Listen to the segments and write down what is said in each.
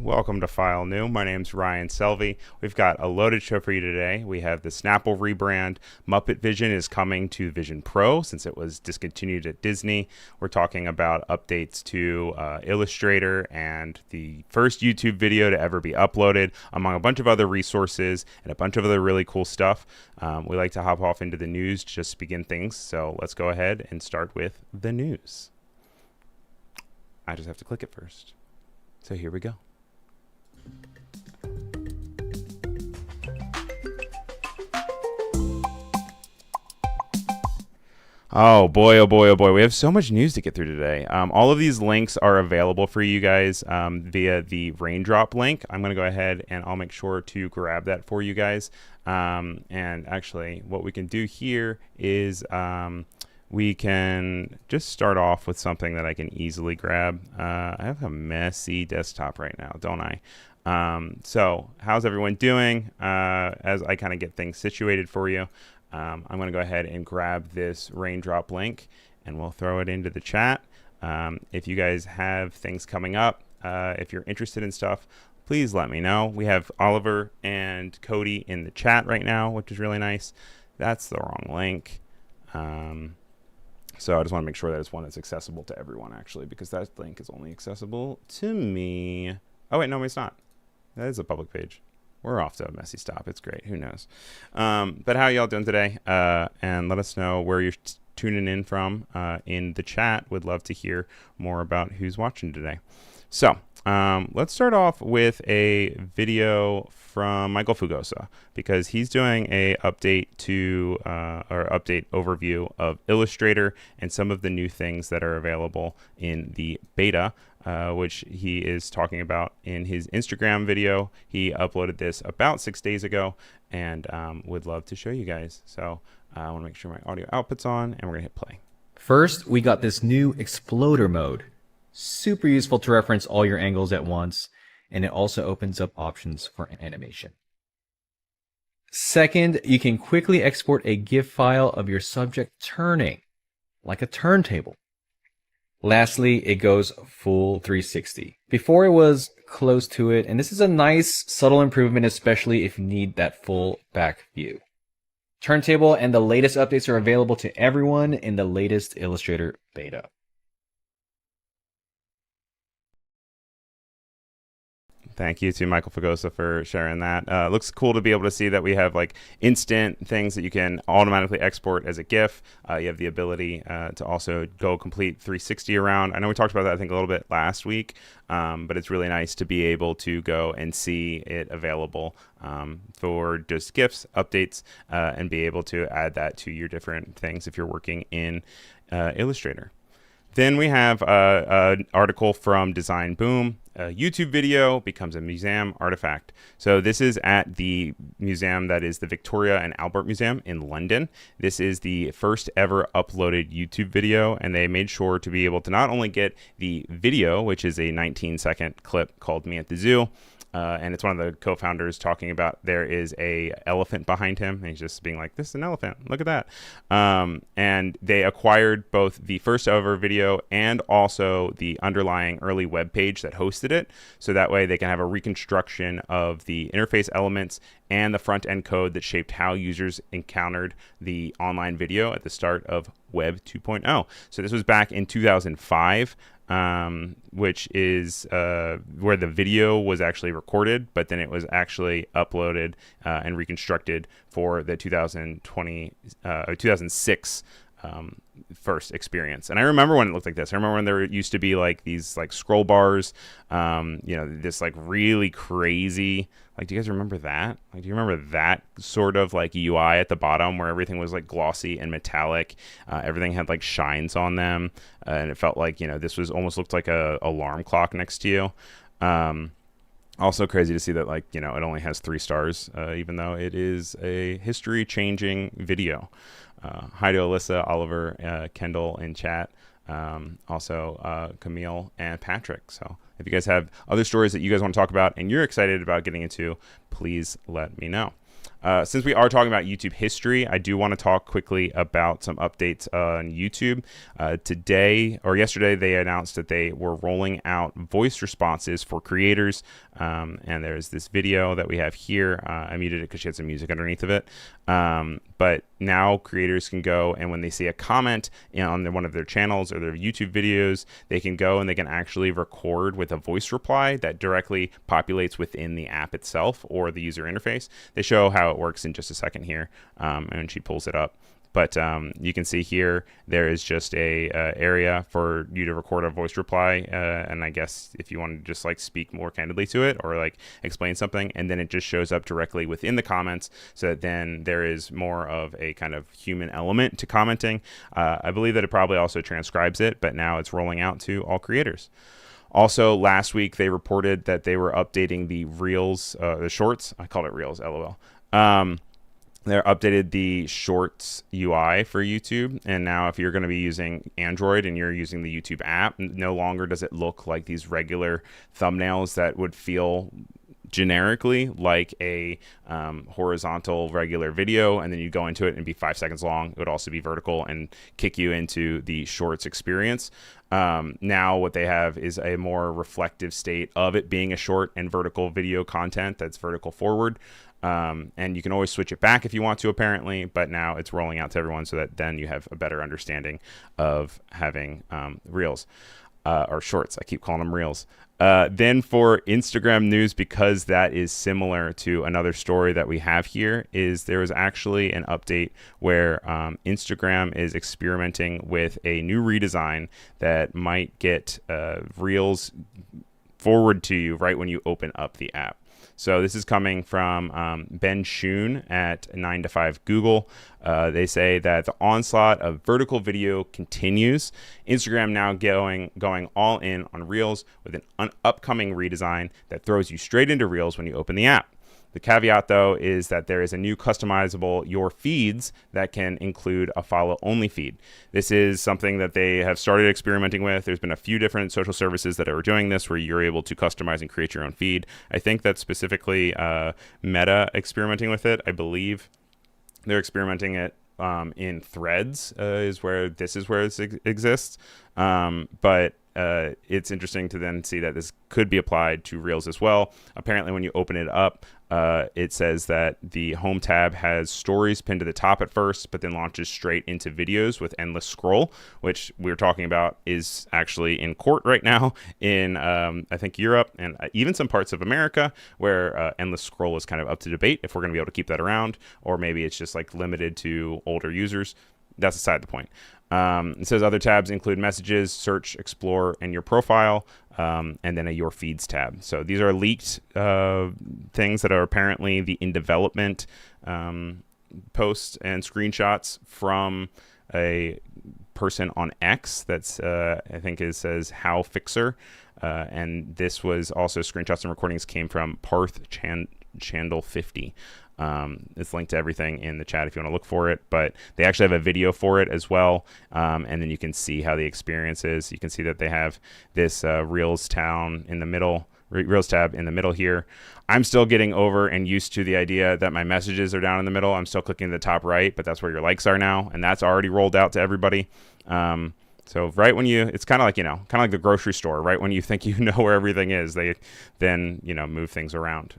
welcome to File New. My name's Ryan Selvey. We've got a loaded show for you today. We have the Snapple Rebrand. Muppet Vision is coming to Vision Pro since it was discontinued at Disney. We're talking about updates to Illustrator and the first YouTube video to ever be uploaded, among a bunch of other resources and a bunch of other really cool stuff. We like to hop off into the news just to begin things, so let's go ahead and start with the news. I just have to click it first. So here we go. Oh boy, oh boy, oh boy. We have so much news to get through today. All of these links are available for you guys via the Raindrop link. I'm going to go ahead and I'll make sure to grab that for you guys. And actually, what we can do here is we can just start off with something that I can easily grab. I have a messy desktop right now, don't I? So how's everyone doing? As I kind of get things situated for you, I'm going to go ahead and grab this Raindrop link and we'll throw it into the chat. If you guys have things coming up, if you're interested in stuff, please let me know. We have Oliver and Cody in the chat right now, which is really nice. That's the wrong link. So I just want to make sure that it's one that's accessible to everyone, actually, because that link is only accessible to me. Oh, wait, no, it's not. That is a public page. We're off to a messy stop. It's great. Who knows? But how y'all doing today? And let us know where you're tuning in from in the chat. Would love to hear more about who's watching today. So let's start off with a video from Michael Fugosa, because he's doing a update to or update overview of Illustrator and some of the new things that are available in the beta, which he is talking about in his Instagram video. He uploaded this about 6 days ago and would love to show you guys. So I want to make sure my audio output's on and we're gonna hit play. First, we got this new exploder mode. Super useful to reference all your angles at once, and it also opens up options for animation. Second, you can quickly export a GIF file of your subject turning, like a turntable. Lastly, it goes full 360. Before it was close to it, and this is a nice subtle improvement, especially if you need that full back view. Turntable and the latest updates are available to everyone in the latest Illustrator beta. Thank you to Michael Fugosa for sharing that. Looks cool to be able to see that we have like instant things that you can automatically export as a GIF. You have the ability to also go complete 360 around. I know we talked about that, I think, a little bit last week, but it's really nice to be able to go and see it available for just GIFs, updates, and be able to add that to your different things if you're working in Illustrator. Then we have an article from Design Boom. A YouTube video becomes a museum artifact. So this is at the museum that is the Victoria and Albert Museum in London. This is the first ever uploaded YouTube video, and they made sure to be able to not only get the video, which is a 19-second clip called Me at the Zoo, and it's one of the co-founders talking about there is a elephant behind him, and he's just being like, this is an elephant, look at that. And they acquired both the first ever video and also the underlying early web page that hosted it, so that way they can have a reconstruction of the interface elements and the front end code that shaped how users encountered the online video at the start of Web 2.0. So this was back in 2005. Which is where the video was actually recorded, but then it was actually uploaded and reconstructed for the 2006 first experience. And I remember when it looked like this. I remember when there used to be like these like scroll bars, you know, this like really crazy, like, do you guys remember that? Like, do you remember that sort of like UI at the bottom where everything was like glossy and metallic? Everything had like shines on them, and it felt like, you know, this was almost looked like a alarm clock next to you. Also crazy to see that, like, you know, it only has 3 stars, even though it is a history-changing video. Hi to Alyssa, Oliver, Kendall in chat, also Camille and Patrick. So if you guys have other stories that you guys want to talk about and you're excited about getting into, please let me know. Since we are talking about YouTube history, I do want to talk quickly about some updates on YouTube. Today or yesterday, they announced that they were rolling out voice responses for creators. And there's this video that we have here. I muted it because she had some music underneath of it. But now creators can go, and when they see a comment on one of their channels or their YouTube videos, they can go and they can actually record with a voice reply that directly populates within the app itself or the user interface. They show how it works in just a second here, and she pulls it up. But you can see here, there is just a area for you to record a voice reply. And I guess if you want to just like speak more candidly to it or like explain something, and then it just shows up directly within the comments, so that then there is more of a kind of human element to commenting. I believe that it probably also transcribes it, but now it's rolling out to all creators. Also, last week, they reported that they were updating the Reels, the Shorts. I called it Reels, LOL. They updated the Shorts UI for YouTube, and now if you're going to be using Android and you're using the YouTube app, no longer does it look like these regular thumbnails that would feel generically like a horizontal regular video, and then you go into it and be 5 seconds long. It would also be vertical and kick you into the Shorts experience. Now what they have is a more reflective state of it being a short and vertical video content that's vertical forward. And you can always switch it back if you want to, apparently, but now it's rolling out to everyone so that then you have a better understanding of having Reels or Shorts. I keep calling them Reels. Then for Instagram news, because that is similar to another story that we have here, is there was actually an update where Instagram is experimenting with a new redesign that might get Reels forward to you right when you open up the app. So this is coming from Ben Schoon at 9 to 5 Google. They say that the onslaught of vertical video continues. Instagram now going all in on Reels with an upcoming redesign that throws you straight into Reels when you open the app. The caveat, though, is that there is a new customizable Your Feeds that can include a follow-only feed. This is something that they have started experimenting with. There's been a few different social services that are doing this where you're able to customize and create your own feed. I think that's specifically Meta experimenting with it. I believe they're experimenting it in Threads is where it exists. But it's interesting to then see that this could be applied to Reels as well. Apparently, when you open it up, it says that the home tab has stories pinned to the top at first, but then launches straight into videos with endless scroll, which we were talking about is actually in court right now in, I think, Europe and even some parts of America, where endless scroll is kind of up to debate if we're going to be able to keep that around, or maybe it's just like limited to older users. That's aside the point. It says other tabs include messages, search, explore, and your profile, and then a Your Feeds tab. So these are leaked things that are apparently the in development posts and screenshots from a person on X that's, I think it says How Fixer. And this was also screenshots and recordings came from Parth Chandel 50. It's linked to everything in the chat if you want to look for it, but they actually have a video for it as well. And then you can see how the experience is. You can see that they have this Reels tab in the middle here. I'm still getting over and used to the idea that my messages are down in the middle. I'm still clicking the top right, but that's where your likes are now, and that's already rolled out to everybody. So right when it's kind of like the grocery store, right when you think you know where everything is, they then, move things around.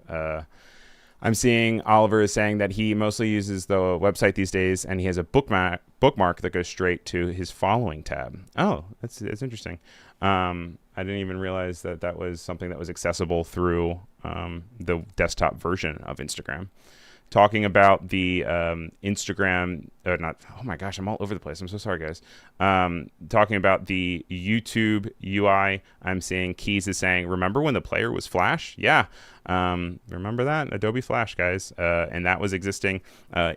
I'm seeing Oliver is saying that he mostly uses the website these days, and he has a bookmark that goes straight to his following tab. Oh, that's interesting. I didn't even realize that was something that was accessible through the desktop version of Instagram. Talking about the Instagram, oh my gosh, I'm all over the place. I'm so sorry, guys. Talking about the YouTube UI, I'm seeing Keys is saying, remember when the player was Flash? Yeah. Remember that? Adobe Flash, guys. And that was existing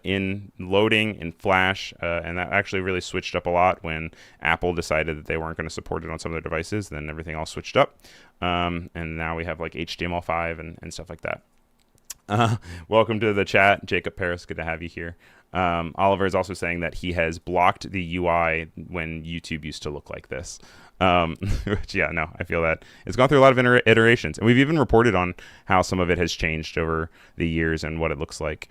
in loading in Flash. And that actually really switched up a lot when Apple decided that they weren't going to support it on some of their devices. Then everything all switched up. And now we have like HTML5 and stuff like that. Welcome to the chat, Jacob Paris. Good to have you here. Oliver is also saying that he has blocked the UI when YouTube used to look like this. Which, yeah, no, I feel that it's gone through a lot of iterations, and we've even reported on how some of it has changed over the years and what it looks like.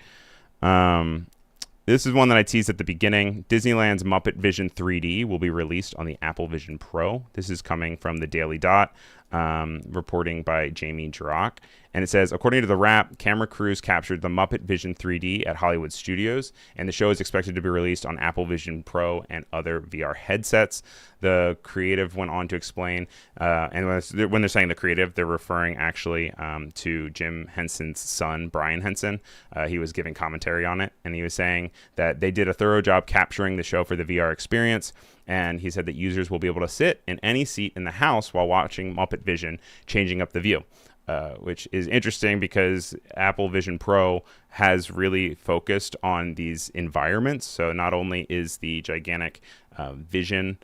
This is one that I teased at the beginning. Disneyland's Muppet Vision 3D will be released on the Apple Vision Pro. This is coming from the Daily Dot, reporting by Jamie Girock. And it says, according to the Wrap, camera crews captured the Muppet Vision 3D at Hollywood Studios, and the show is expected to be released on Apple Vision Pro and other VR headsets. The creative went on to explain, and when they're saying the creative, they're referring actually to Jim Henson's son, Brian Henson. He was giving commentary on it, and he was saying that they did a thorough job capturing the show for the VR experience. And he said that users will be able to sit in any seat in the house while watching Muppet Vision, changing up the view. Which is interesting because Apple Vision Pro has really focused on these environments. So not only is the gigantic vision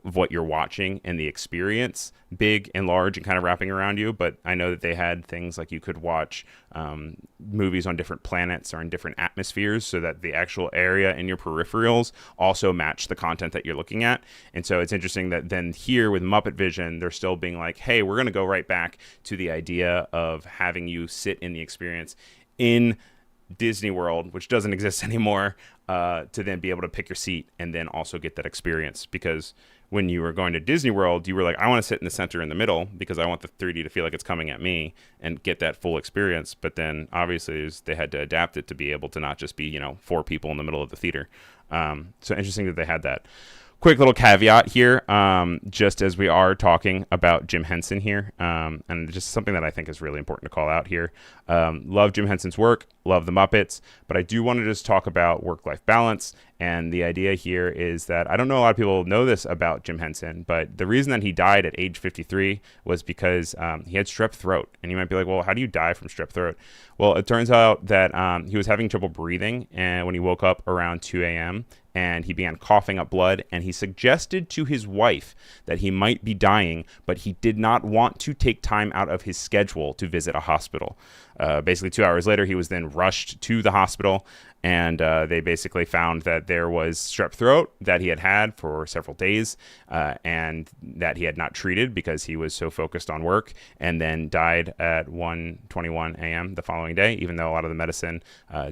of what you're watching and the experience big and large and kind of wrapping around you, but I know that they had things like you could watch movies on different planets or in different atmospheres so that the actual area in your peripherals also match the content that you're looking at. And so it's interesting that then here with Muppet Vision, they're still being like, hey, we're going to go right back to the idea of having you sit in the experience in Disney World, which doesn't exist anymore, to then be able to pick your seat and then also get that experience. Because when you were going to Disney World, you were like, I want to sit in the center in the middle because I want the 3D to feel like it's coming at me and get that full experience. But then obviously they had to adapt it to be able to not just be, 4 people in the middle of the theater. So interesting that they had that. Quick little caveat here, just as we are talking about Jim Henson here, and just something that I think is really important to call out here. Love Jim Henson's work, love the Muppets, but I do want to just talk about work-life balance. And the idea here is that I don't know a lot of people know this about Jim Henson, but the reason that he died at age 53 was because he had strep throat. And you might be like, well, how do you die from strep throat? Well, it turns out that he was having trouble breathing, and when he woke up around 2 a.m., and he began coughing up blood, and he suggested to his wife that he might be dying, but he did not want to take time out of his schedule to visit a hospital. Basically, 2 hours later, he was then rushed to the hospital, and they basically found that there was strep throat that he had had for several days, and that he had not treated because he was so focused on work, and then died at 1:21 a.m. the following day. Even though a lot of the medicine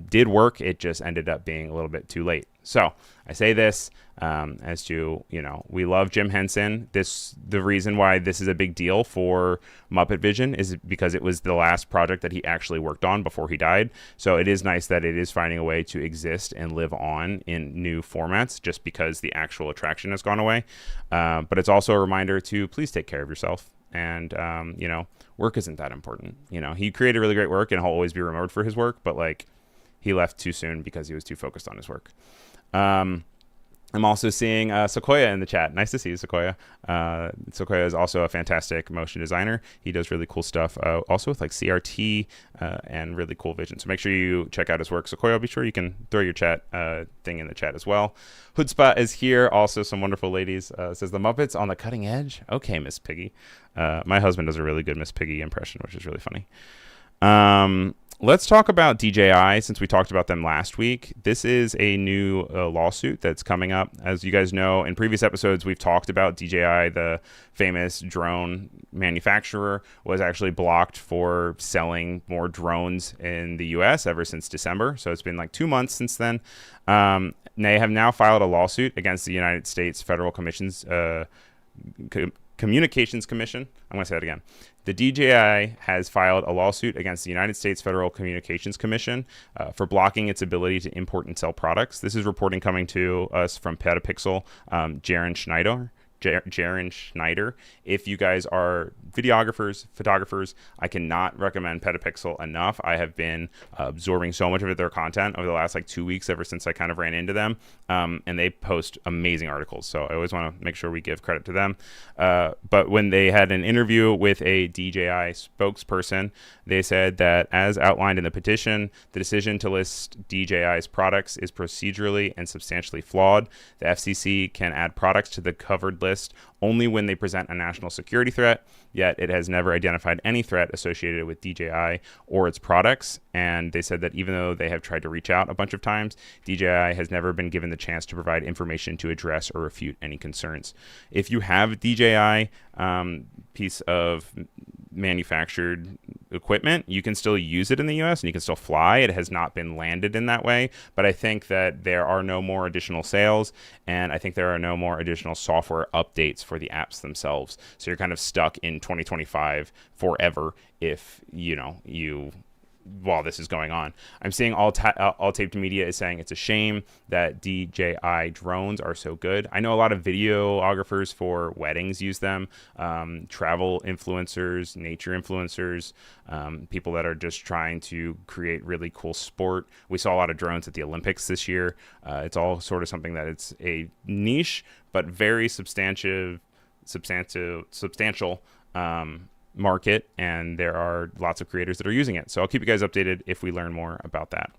did work, it just ended up being a little bit too late. So I say this as to, we love Jim Henson. The reason why this is a big deal for Muppet Vision is because it was the last project that he actually worked on before he died. So it is nice that it is finding a way to exist and live on in new formats just because the actual attraction has gone away. But it's also a reminder to please take care of yourself. And, work isn't that important. He created really great work and he'll always be remembered for his work, but he left too soon because he was too focused on his work. I'm also seeing Sequoia in the chat. Nice to see you, Sequoia. Sequoia is also a fantastic motion designer. He does really cool stuff, also with CRT and really cool vision. So make sure you check out his work. Sequoia, be sure you can throw your chat thing in the chat as well. Hoodspot is here. Also some wonderful ladies. Says the Muppets on the cutting edge. Okay, Miss Piggy. My husband does a really good Miss Piggy impression, which is really funny. Let's talk about DJI since we talked about them last week. This is a new lawsuit that's coming up. As you guys know, in previous episodes, we've talked about DJI, the famous drone manufacturer, was actually blocked for selling more drones in the U.S. ever since December. So it's been 2 months since then. They have now filed a lawsuit against the United States Federal Communications Commission. I'm going to say that again. The DJI has filed a lawsuit against the United States Federal Communications Commission for blocking its ability to import and sell products. This is reporting coming to us from Petapixel, Jaron Schneider. If you guys are videographers, photographers, I cannot recommend Petapixel enough. I have been absorbing so much of their content over the last 2 weeks ever since I kind of ran into them, and they post amazing articles. So I always want to make sure we give credit to them. But when they had an interview with a DJI spokesperson, they said that as outlined in the petition, the decision to list DJI's products is procedurally and substantially flawed. The FCC can add products to the covered list only when they present a national security threat, yet it has never identified any threat associated with DJI or its products. And they said that even though they have tried to reach out a bunch of times, DJI has never been given the chance to provide information to address or refute any concerns. If you have DJI piece of manufactured equipment, you can still use it in the US and you can still fly. It has not been landed in that way, but I think that there are no more additional sales, and I think there are no more additional software updates for the apps themselves. So you're kind of stuck in 2025 forever if while this is going on. I'm seeing All Taped Media is saying it's a shame that DJI drones are so good. I know a lot of videographers for weddings use them, travel influencers, nature influencers, people that are just trying to create really cool sport. We saw a lot of drones at the Olympics this year. It's all sort of something that it's a niche, but very substantial market, and there are lots of creators that are using it. So I'll keep you guys updated if we learn more about that.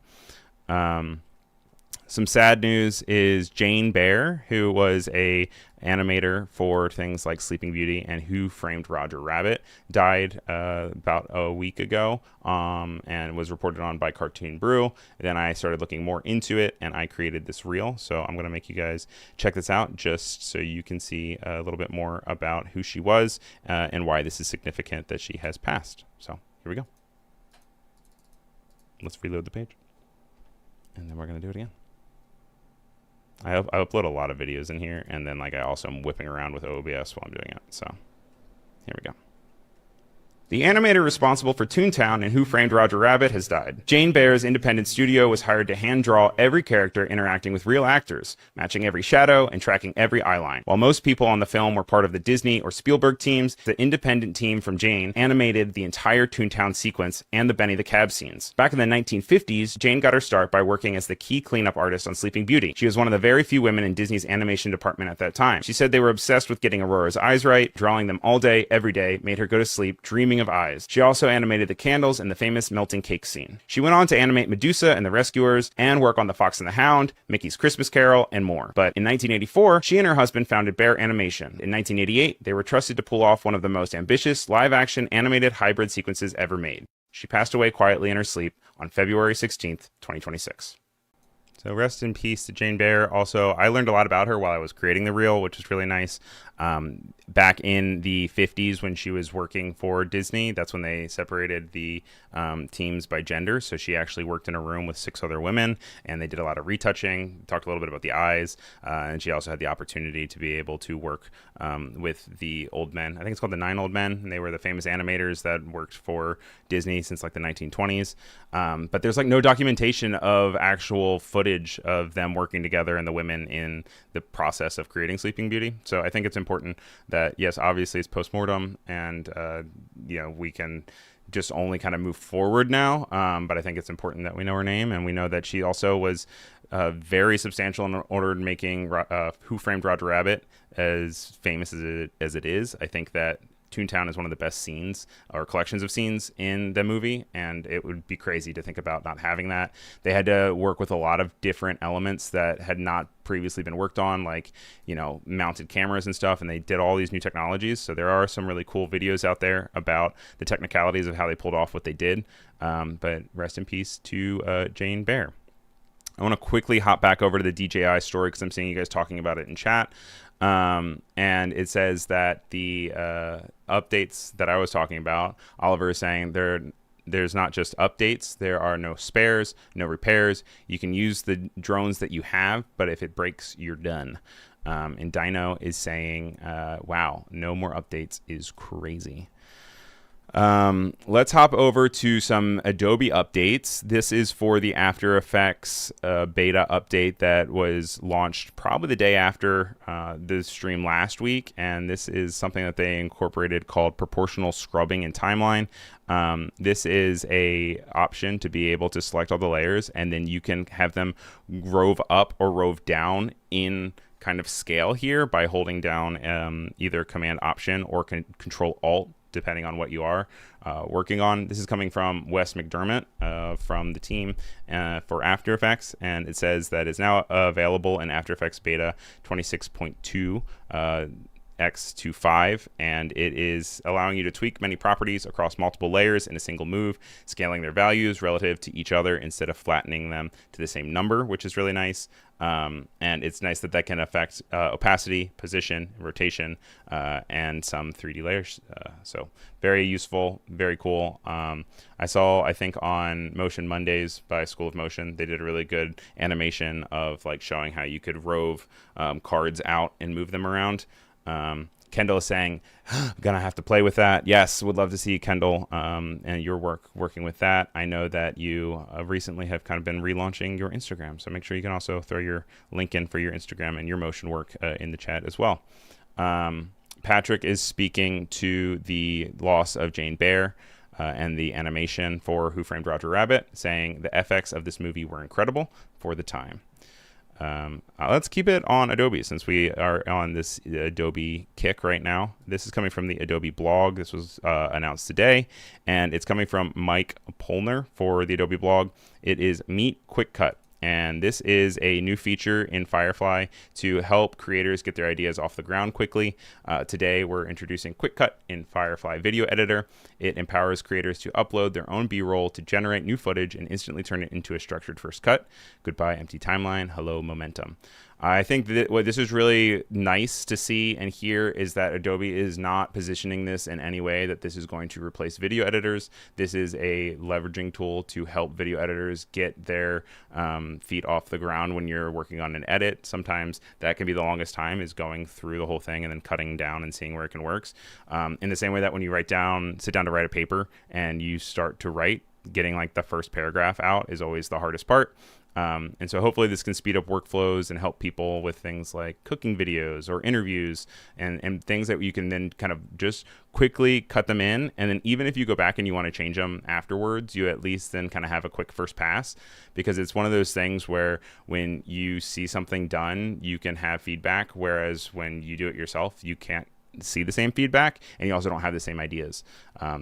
Some sad news is Jane Baer, who was a animator for things like Sleeping Beauty and Who Framed Roger Rabbit, died about a week ago, and was reported on by Cartoon Brew. Then I started looking more into it, and I created this reel. So I'm going to make you guys check this out just so you can see a little bit more about who she was and why this is significant that she has passed. So here we go. Let's reload the page, and then we're going to do it again. I upload a lot of videos in here, and then I also am whipping around with OBS while I'm doing it. So here we go. The animator responsible for Toontown and Who Framed Roger Rabbit has died. Jane Baer's independent studio was hired to hand draw every character interacting with real actors, matching every shadow and tracking every eyeline. While most people on the film were part of the Disney or Spielberg teams, the independent team from Jane animated the entire Toontown sequence and the Benny the Cab scenes. Back in the 1950s, Jane got her start by working as the key cleanup artist on Sleeping Beauty. She was one of the very few women in Disney's animation department at that time. She said they were obsessed with getting Aurora's eyes right. Drawing them all day, every day, made her go to sleep dreaming of eyes. She also animated the candles and the famous melting cake scene. She went on to animate Medusa and the Rescuers and work on The Fox and the Hound, Mickey's Christmas Carol, and more. But in 1984, she and her husband founded Baer Animation. In 1988, they were trusted to pull off one of the most ambitious live-action animated hybrid sequences ever made. She passed away quietly in her sleep on February 16th, 2026. So rest in peace to Jane Baer. Also, I learned a lot about her while I was creating the reel, which was really nice. Back in the 50s when she was working for Disney, that's when they separated the teams by gender. So she actually worked in a room with 6 other women, and they did a lot of retouching, talked a little bit about the eyes, and she also had the opportunity to be able to work with the old men. I think it's called the 9 Old Men, and they were the famous animators that worked for Disney since the 1920s. But there's no documentation of actual footage of them working together and the women in the process of creating Sleeping Beauty. So I think it's important that, yes, obviously it's postmortem, and we can just only kind of move forward now. But I think it's important that we know her name, and we know that she also was very substantial in order to making Who Framed Roger Rabbit as famous as it is. I think that Toontown is one of the best scenes or collections of scenes in the movie, and it would be crazy to think about not having that. They had to work with a lot of different elements that had not previously been worked on, like mounted cameras and stuff, and they did all these new technologies. So there are some really cool videos out there about the technicalities of how they pulled off what they did. But rest in peace to Jane Baer. I want to quickly hop back over to the DJI story because I'm seeing you guys talking about it in chat. And it says that the updates that I was talking about, Oliver is saying there's not just updates, there are no spares, no repairs. You can use the drones that you have, but if it breaks, you're done. And Dino is saying, wow, no more updates is crazy. Let's hop over to some Adobe updates. This is for the After Effects beta update that was launched probably the day after the stream last week, and this is something that they incorporated called proportional scrubbing in timeline. This is a option to be able to select all the layers, and then you can have them rove up or rove down in kind of scale here by holding down either Command Option or Control Alt, depending on what you are working on. This is coming from Wes McDermott from the team for After Effects, and it says that it's now available in After Effects Beta 26.2. X25, and it is allowing you to tweak many properties across multiple layers in a single move, scaling their values relative to each other instead of flattening them to the same number, which is really nice. And it's nice that can affect opacity, position, rotation, and some 3D layers. So very useful, very cool. I think on Motion Mondays by School of Motion, they did a really good animation of like showing how you could rove cards out and move them around. Kendall is saying, I'm going to have to play with that. Yes, would love to see Kendall and your working with that. I know that you recently have kind of been relaunching your Instagram, so make sure you can also throw your link in for your Instagram and your motion work in the chat as well. Patrick is speaking to the loss of Jane Baer and the animation for Who Framed Roger Rabbit, saying the FX of this movie were incredible for the time. Let's keep it on Adobe since we are on this Adobe kick right now. This is coming from the Adobe blog. This was announced today, and it's coming from Mike Polner for the Adobe blog. It is Meet Quick Cut. And this is a new feature in Firefly to help creators get their ideas off the ground quickly. Today, we're introducing Quick Cut in Firefly Video Editor. It empowers creators to upload their own B-roll to generate new footage and instantly turn it into a structured first cut. Goodbye, empty timeline. Hello, momentum. I think that what this is really nice to see and hear is that Adobe is not positioning this in any way that this is going to replace video editors. This is a leveraging tool to help video editors get their feet off the ground when you're working on an edit. Sometimes that can be the longest time, is going through the whole thing and then cutting down and seeing where it can work. In the same way that when you sit down to write a paper and you start to write, getting like the first paragraph out is always the hardest part. And so hopefully this can speed up workflows and help people with things like cooking videos or interviews and things that you can then kind of just quickly cut them in. And then even if you go back and you want to change them afterwards, you at least then kind of have a quick first pass, because it's one of those things where when you see something done, you can have feedback. Whereas when you do it yourself, you can't see the same feedback, and you also don't have the same ideas.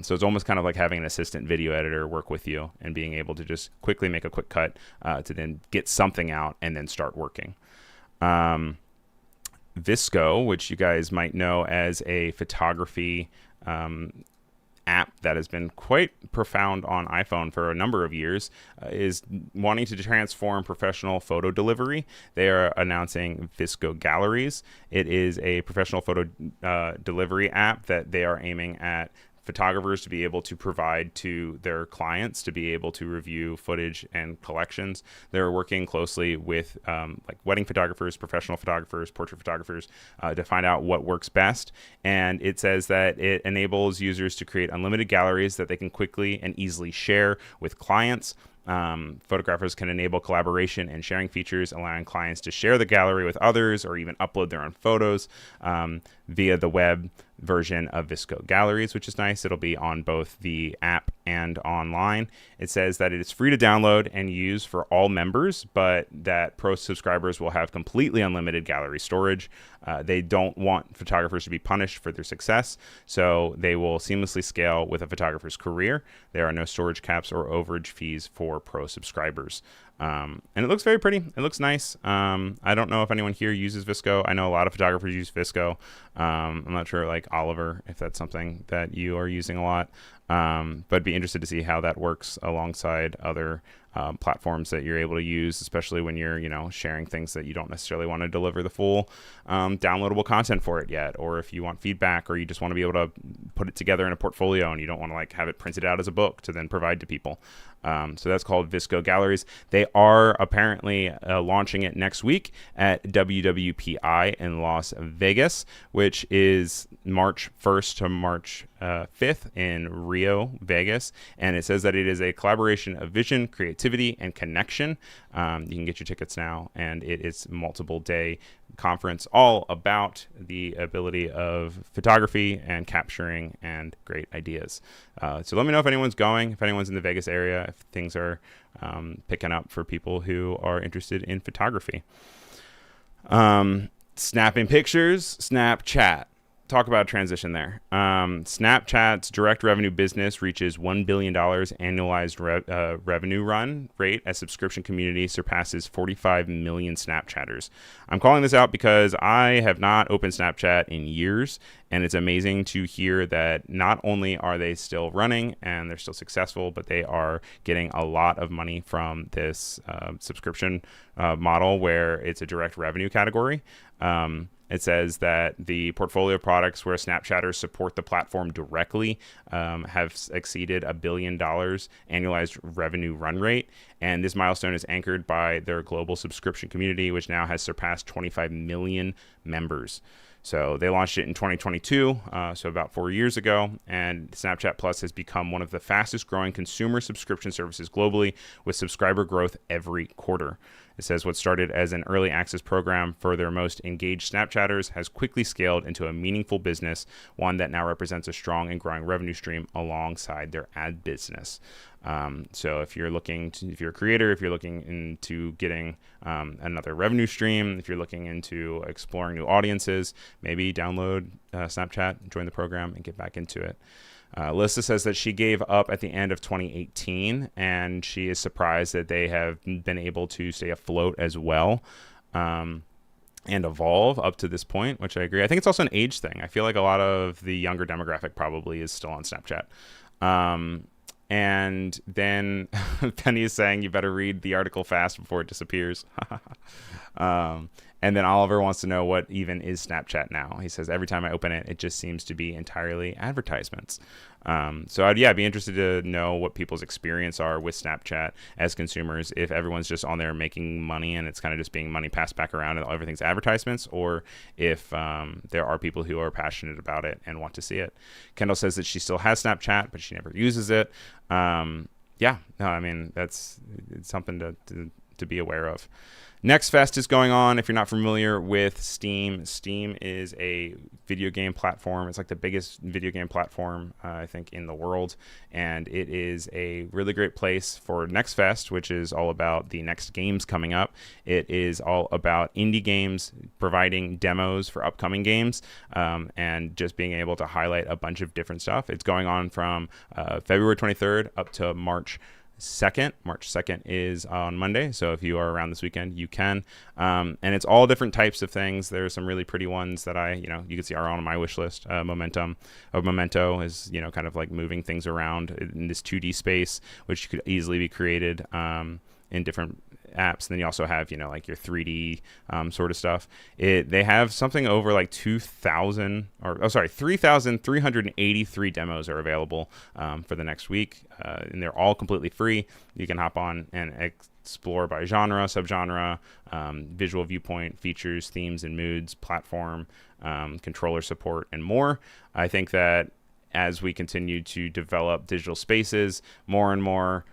So it's almost kind of like having an assistant video editor work with you and being able to just quickly make a quick cut to then get something out and then start working. VSCO, which you guys might know as a photography app that has been quite profound on iPhone for a number of years, is wanting to transform professional photo delivery. They are announcing VSCO Galleries. It is a professional photo delivery app that they are aiming at photographers to be able to provide to their clients to be able to review footage and collections. They're working closely with like wedding photographers, professional photographers, portrait photographers to find out what works best. And it says that it enables users to create unlimited galleries that they can quickly and easily share with clients. Photographers can enable collaboration and sharing features, allowing clients to share the gallery with others or even upload their own photos via the web version of VSCO Galleries, which is nice. It'll be on both the app and online. It says that it is free to download and use for all members, but that pro subscribers will have completely unlimited gallery storage. They don't want photographers to be punished for their success, so they will seamlessly scale with a photographer's career. There are no storage caps or overage fees for pro subscribers. And it looks very pretty. It looks nice. I don't know if anyone here uses VSCO. I know a lot of photographers use VSCO. I'm not sure, like Oliver, if that's something that you are using a lot. But be interested to see how that works alongside other platforms that you're able to use, especially when you're, sharing things that you don't necessarily want to deliver the full downloadable content for it yet, or if you want feedback, or you just want to be able to put it together in a portfolio and you don't want to have it printed out as a book to then provide to people. So that's called VSCO Galleries. They are apparently launching it next week at WWPI in Las Vegas, which is March 1st to March 5th in Rio, Vegas. And it says that it is a collaboration of vision, creativity, and connection. You can get your tickets now, and it is multiple day conference all about the ability of photography and capturing and great ideas. So let me know if anyone's going, if anyone's in the Vegas area, if things are picking up for people who are interested in photography. Snapping pictures, Snapchat. talk about transition there. Snapchat's direct revenue business reaches $1 billion annualized revenue run rate as subscription community surpasses 45 million Snapchatters. I'm calling this out because I have not opened Snapchat in years, and it's amazing to hear that not only are they still running and they're still successful, but they are getting a lot of money from this subscription model where it's a direct revenue category. It says that the portfolio of products where Snapchatters support the platform directly have exceeded $1 billion annualized revenue run rate. And this milestone is anchored by their global subscription community, which now has surpassed 25 million members. So they launched it in 2022, so about 4 years ago, and Snapchat Plus has become one of the fastest growing consumer subscription services globally, with subscriber growth every quarter. It says what started as an early access program for their most engaged Snapchatters has quickly scaled into a meaningful business, one that now represents a strong and growing revenue stream alongside their ad business. So if you're a creator, if you're looking into getting another revenue stream, if you're looking into exploring new audiences, maybe download Snapchat, join the program, and get back into it. Alyssa says that she gave up at the end of 2018, and she is surprised that they have been able to stay afloat as well and evolve up to this point, which I agree. I think it's also an age thing. I feel like a lot of the younger demographic probably is still on Snapchat. And then Penny is saying you better read the article fast before it disappears. And then Oliver wants to know what even is Snapchat now. He says, every time I open it, it just seems to be entirely advertisements. So I'd be interested to know what people's experience are with Snapchat as consumers, if everyone's just on there making money and it's kind of just being money passed back around and everything's advertisements, or if there are people who are passionate about it and want to see it. Kendall says that she still has Snapchat, but she never uses it. It's something to be aware of. Next Fest is going on. If you're not familiar with Steam, Steam is a video game platform. It's like the biggest video game platform, I think, in the world. And it is a really great place for Next Fest, which is all about the next games coming up. It is all about indie games, providing demos for upcoming games, and just being able to highlight a bunch of different stuff. It's going on from February 23rd up to March 2nd. March 2nd is on Monday, so if you are around this weekend, you can. And it's all different types of things. There's some really pretty ones that you can see are on my wish list. Memento is, kind of like moving things around in this 2D space, which could easily be created in different apps. And then you also have, like your 3D sort of stuff. They have something over like 3,383 demos are available for the next week. And they're all completely free. You can hop on and explore by genre, subgenre, visual viewpoint, features, themes and moods, platform, controller support, and more. I think that as we continue to develop digital spaces, more and more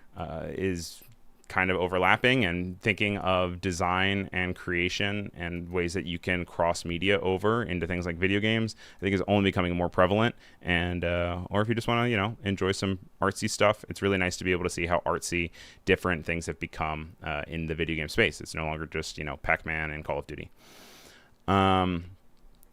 is kind of overlapping, and thinking of design and creation and ways that you can cross media over into things like video games, I think is only becoming more prevalent. And or if you just want to enjoy some artsy stuff, it's really nice to be able to see how artsy different things have become in the video game space. It's no longer just Pac-Man and Call of Duty.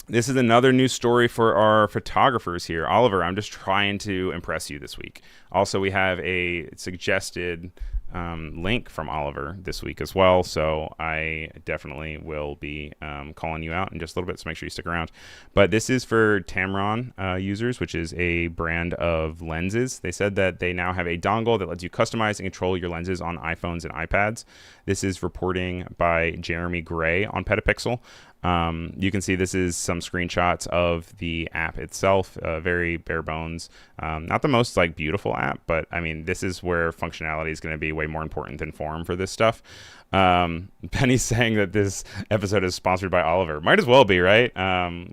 This is another news story for our photographers here. Oliver, I'm just trying to impress you this week. Also, we have a suggested link from Oliver this week as well, so I definitely will be calling you out in just a little bit, so make sure you stick around. But this is for Tamron users, which is a brand of lenses. They said that they now have a dongle that lets you customize and control your lenses on iPhones and iPads. This is reporting by Jeremy Gray on Petapixel. You can see this is some screenshots of the app itself, very bare bones. Not the most beautiful app, but I mean, this is where functionality is going to be way more important than form for this stuff. Penny's saying that this episode is sponsored by Oliver. Might as well be, right?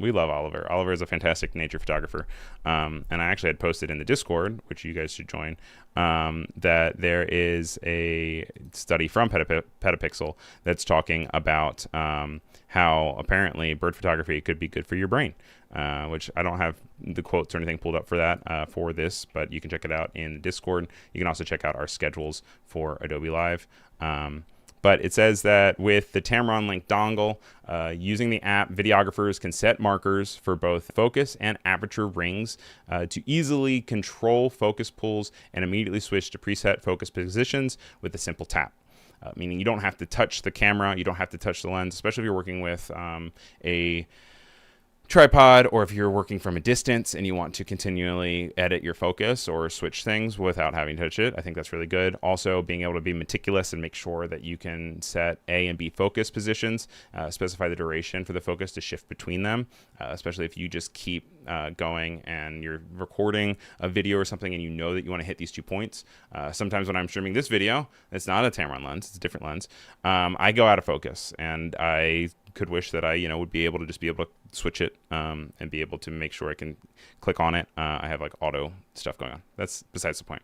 We love Oliver. Oliver is a fantastic nature photographer. And I actually had posted in the Discord, which you guys should join, that there is a study from Petapixel that's talking about how apparently bird photography could be good for your brain, which I don't have the quotes or anything pulled up for that for this, but you can check it out in the Discord. You can also check out our schedules for Adobe Live. But it says that with the Tamron Link dongle, using the app, videographers can set markers for both focus and aperture rings to easily control focus pulls and immediately switch to preset focus positions with a simple tap. Meaning you don't have to touch the camera, you don't have to touch the lens, especially if you're working with a tripod, or if you're working from a distance and you want to continually edit your focus or switch things without having to touch it. I think that's really good. Also, being able to be meticulous and make sure that you can set A and B focus positions, specify the duration for the focus to shift between them, especially if you just keep going and you're recording a video or something and you know that you want to hit these 2 points. Sometimes when I'm streaming this video, it's not a Tamron lens, it's a different lens. I go out of focus, and I could wish that I, would be able to just be able to switch it and be able to make sure I can click on it. I have like auto stuff going on. That's besides the point.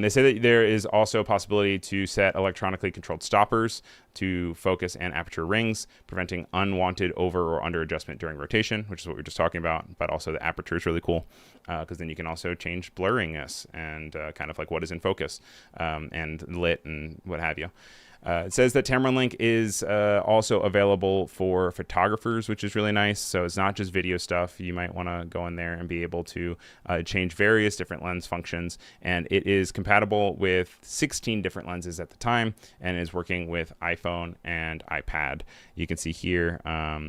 They say that there is also a possibility to set electronically controlled stoppers to focus and aperture rings, preventing unwanted over or under adjustment during rotation, which is what we were just talking about. But also the aperture is really cool because then you can also change blurriness and kind of like what is in focus and lit and what have you. It says that Tamron Link is also available for photographers, which is really nice. So it's not just video stuff. You might want to go in there and be able to change various different lens functions. And it is compatible with 16 different lenses at the time and is working with iPhone and iPad. You can see here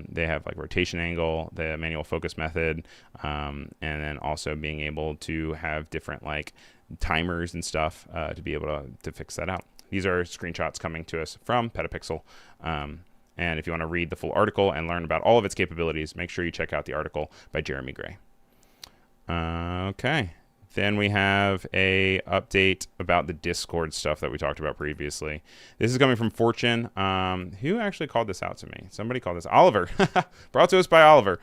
they have like rotation angle, the manual focus method, and then also being able to have different like timers and stuff to be able to fix that out. These are screenshots coming to us from Petapixel. And if you want to read the full article and learn about all of its capabilities, make sure you check out the article by Jeremy Gray. Okay. Then we have a update about the Discord stuff that we talked about previously. This is coming from Fortune. Who actually called this out to me? Somebody called this. Oliver. Brought to us by Oliver,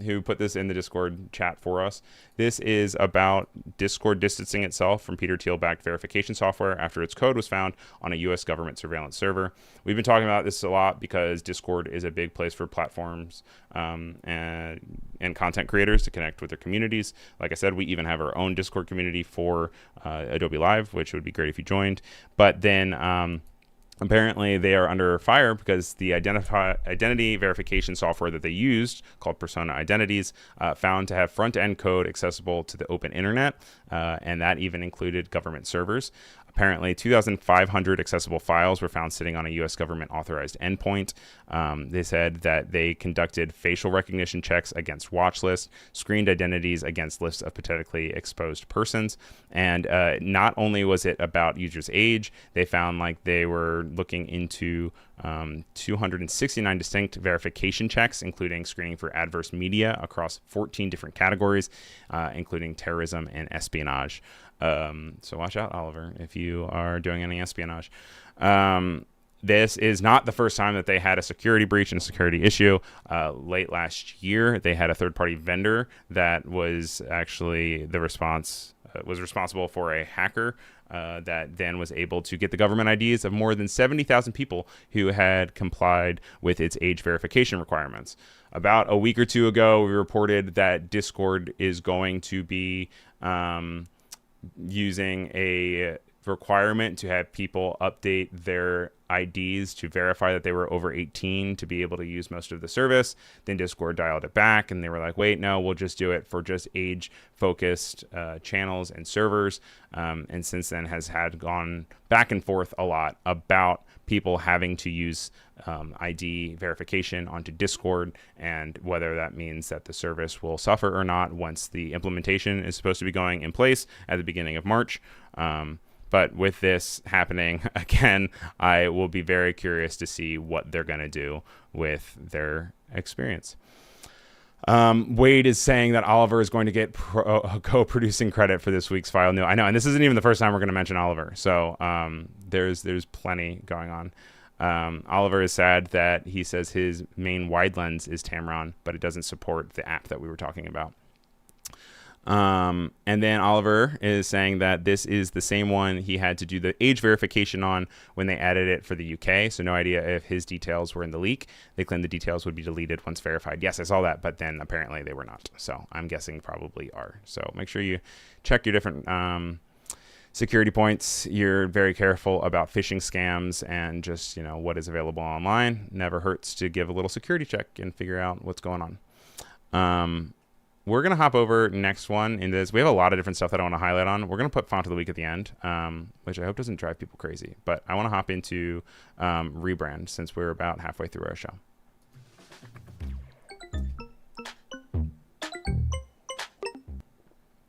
who put this in the Discord chat for us. This is about Discord distancing itself from Peter Thiel-backed verification software after its code was found on a U.S. government surveillance server. We've been talking about this a lot because Discord is a big place for platforms and content creators to connect with their communities. Like I said, we even have our own Discord community for Adobe Live, which would be great if you joined. But then apparently they are under fire because the identity verification software that they used, called Persona Identities, found to have front-end code accessible to the open internet, and that even included government servers. Apparently, 2,500 accessible files were found sitting on a U.S. government-authorized endpoint. They said that they conducted facial recognition checks against watch lists, screened identities against lists of potentially exposed persons, and not only was it about users' age, they found like they were looking into 269 distinct verification checks, including screening for adverse media across 14 different categories, including terrorism and espionage. So watch out, Oliver, if you are doing any espionage. This is not the first time that they had a security breach and a security issue. Late last year, they had a third-party vendor that was actually was responsible for a hacker that then was able to get the government IDs of more than 70,000 people who had complied with its age verification requirements. About a week or two ago, we reported that Discord is going to be using a requirement to have people update their IDs to verify that they were over 18 to be able to use most of the service. Then Discord dialed it back and they were like, wait, no, we'll just do it for just age-focused channels and servers. And since then has had gone back and forth a lot about people having to use ID verification onto Discord and whether that means that the service will suffer or not once the implementation is supposed to be going in place at the beginning of March. But with this happening again, I will be very curious to see what they're going to do with their experience. Wade is saying that Oliver is going to get co-producing credit for this week's file new. I know, and this isn't even the first time we're going to mention Oliver. So there's plenty going on. Oliver is sad that he says his main wide lens is Tamron, but it doesn't support the app that we were talking about. And then Oliver is saying that this is the same one he had to do the age verification on when they added it for the UK. So no idea if his details were in the leak. They claimed the details would be deleted once verified. Yes, I saw that, but then apparently they were not. So I'm guessing probably are. So make sure you check your different security points. You're very careful about phishing scams and just, what is available online. Never hurts to give a little security check and figure out what's going on. We're going to hop over next one in this. We have a lot of different stuff that I want to highlight on. We're going to put font of the week at the end, which I hope doesn't drive people crazy. But I want to hop into Rebrand since we're about halfway through our show.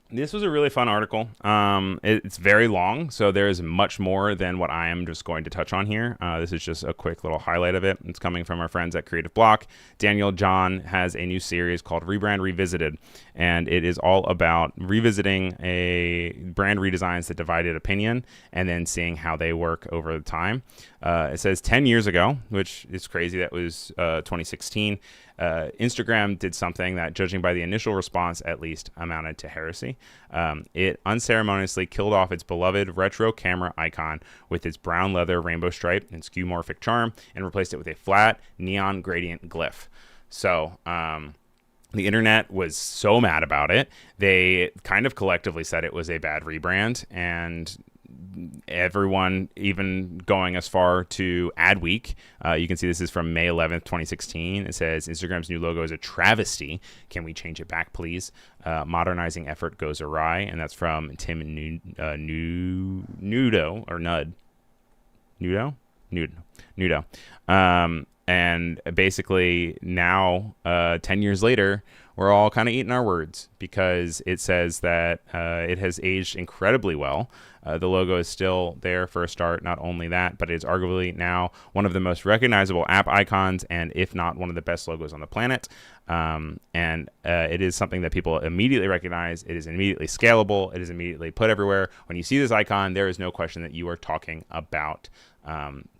This was a really fun article. It's very long, so there's much more than what I am just going to touch on here. This is just a quick little highlight of it. It's coming from our friends at Creative Block. Daniel John has a new series called Rebrand Revisited, and it is all about revisiting a brand redesigns that divided opinion and then seeing how they work over time. It says 10 years ago, which is crazy. That was 2016. Instagram did something that, judging by the initial response at least, amounted to heresy. It unceremoniously killed off its beloved retro camera icon with its brown leather rainbow stripe and skeuomorphic charm and replaced it with a flat neon gradient glyph. So the internet was so mad about it, they kind of collectively said it was a bad rebrand, and everyone even going as far to Adweek. You can see this is from May 11th, 2016. It says, Instagram's new logo is a travesty. Can we change it back, please? Modernizing effort goes awry. And that's from Tim Nudo, or Nud. Nudo. And basically now, 10 years later, we're all kind of eating our words because it says that it has aged incredibly well. The logo is still there for a start. Not only that, but it's arguably now one of the most recognizable app icons, and if not one of the best logos on the planet. And it is something that people immediately recognize. It is immediately scalable. It is immediately put everywhere. When you see this icon, there is no question that you are talking about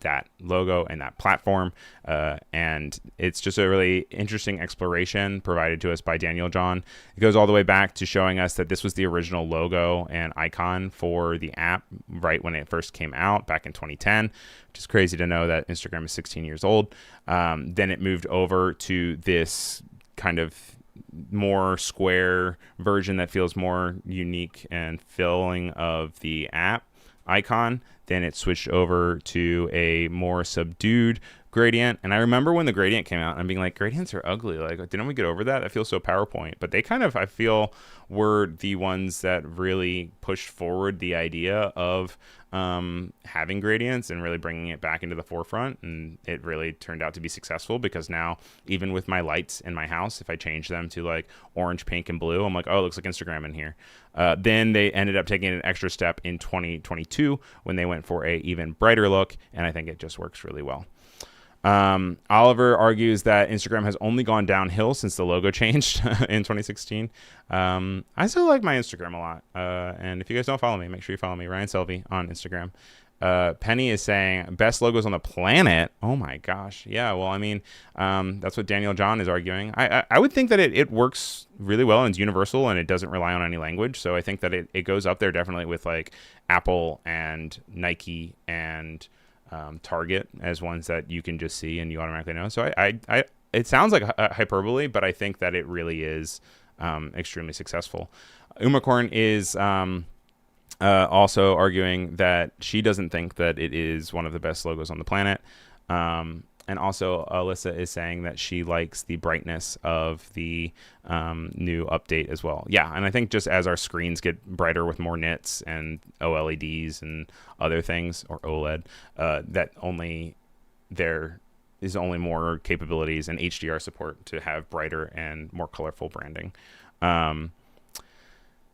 that logo and that platform. And it's just a really interesting exploration provided to us by Daniel John. It goes all the way back to showing us that this was the original logo and icon for the app right when it first came out back in 2010, which is crazy to know that Instagram is 16 years old. Then it moved over to this kind of more square version that feels more unique and filling of the app icon. Then it switched over to a more subdued gradient. And I remember when the gradient came out and being like, gradients are ugly. Like, didn't we get over that? That feels so PowerPoint. But they kind of, I feel, were the ones that really pushed forward the idea of having gradients and really bringing it back into the forefront. And it really turned out to be successful because now, even with my lights in my house, if I change them to like orange, pink, and blue, I'm like, oh, it looks like Instagram in here. Then they ended up taking an extra step in 2022 when they went for a even brighter look. And I think it just works really well. Oliver argues that Instagram has only gone downhill since the logo changed in 2016. I still like my Instagram a lot. And if you guys don't follow me, make sure you follow me, Ryan Selvey, on Instagram. Penny is saying best logos on the planet. Oh my gosh. Yeah. Well, I mean, that's what Daniel John is arguing. I would think that it works really well and it's universal and it doesn't rely on any language. So I think that it goes up there definitely with like Apple and Nike and Target as ones that you can just see and you automatically know. So I it sounds like hyperbole, but I think that it really is extremely successful. Umacorn is also arguing that she doesn't think that it is one of the best logos on the planet. And also Alyssa is saying that she likes the brightness of the new update as well. Yeah, and I think just as our screens get brighter with more nits and OLEDs and other things, or OLED, that only there is only more capabilities and HDR support to have brighter and more colorful branding.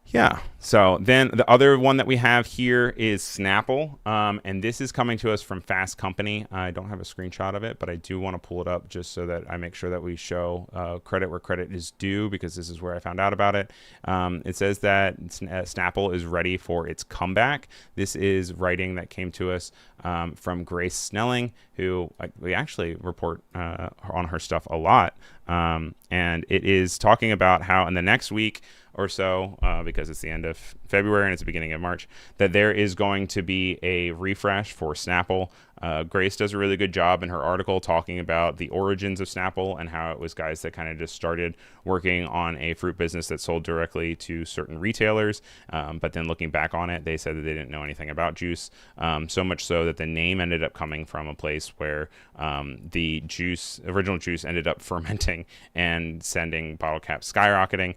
Yeah, so then the other one that we have here is Snapple, and this is coming to us from Fast Company. I don't have a screenshot of it, but I do want to pull it up just so that I make sure that we show credit where credit is due, because this is where I found out about it. It says that Snapple is ready for its comeback. This is writing that came to us from Grace Snelling, who we actually report on her stuff a lot, and it is talking about how in the next week or so, because it's the end of February and it's the beginning of March, that there is going to be a refresh for Snapple. Grace does a really good job in her article talking about the origins of Snapple and how it was guys that kind of just started working on a fruit business that sold directly to certain retailers. But then looking back on it, they said that they didn't know anything about juice. So much so that the name ended up coming from a place where the original juice ended up fermenting and sending bottle caps skyrocketing,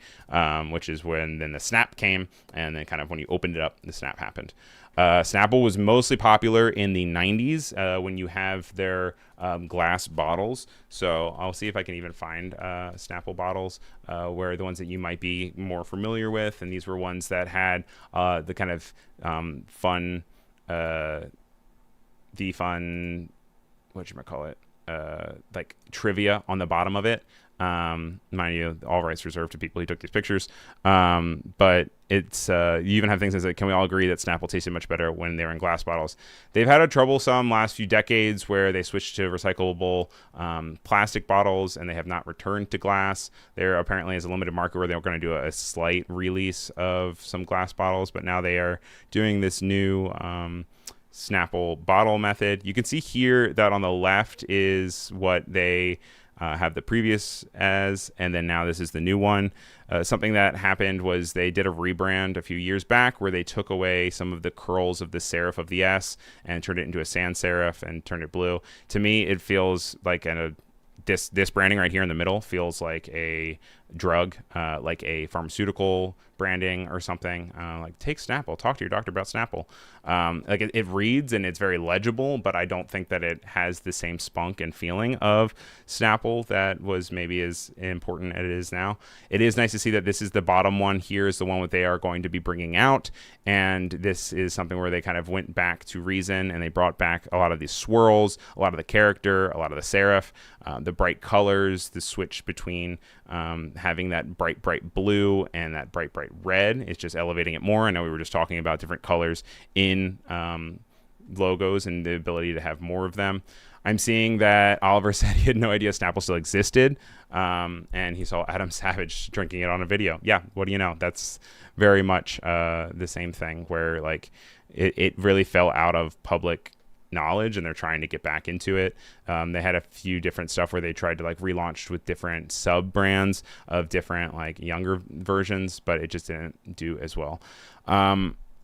which is when then the snap came. And then kind of when you opened it up, the snap happened. Snapple was mostly popular in the 90s when you have their glass bottles. So I'll see if I can even find Snapple bottles where the ones that you might be more familiar with. And these were ones that had the kind of fun, whatchamacallit, like trivia on the bottom of it. Mind you, all rights reserved to people who took these pictures. But it's you even have things that say, can we all agree that Snapple tasted much better when they were in glass bottles? They've had a troublesome last few decades where they switched to recyclable plastic bottles and they have not returned to glass. There apparently is a limited market where they were going to do a slight release of some glass bottles, but now they are doing this new Snapple bottle method. You can see here that on the left is what they have the previous as, and then now this is the new one. Something that happened was they did a rebrand a few years back where they took away some of the curls of the serif of the S and turned it into a sans serif and turned it blue. To me, it feels like this branding right here in the middle feels like a drug, like a pharmaceutical branding or something. Like, take Snapple, talk to your doctor about Snapple. Like it reads and it's very legible, but I don't think that it has the same spunk and feeling of Snapple that was maybe as important as it is now. It is nice to see that this is the bottom one. Here is the one that they are going to be bringing out, and this is something where they kind of went back to reason and they brought back a lot of these swirls, a lot of the character, a lot of the serif, the bright colors, the switch between having that bright blue and that bright red. It's just elevating it more. I know we were just talking about different colors in logos and the ability to have more of them. I'm seeing that Oliver said he had no idea Snapple still existed, and he saw Adam Savage drinking it on a video. Yeah, what do you know? That's very much the same thing where like it really fell out of public knowledge and they're trying to get back into it. They had a few different stuff where they tried to like relaunch with different sub brands of different like younger versions, but it just didn't do as well.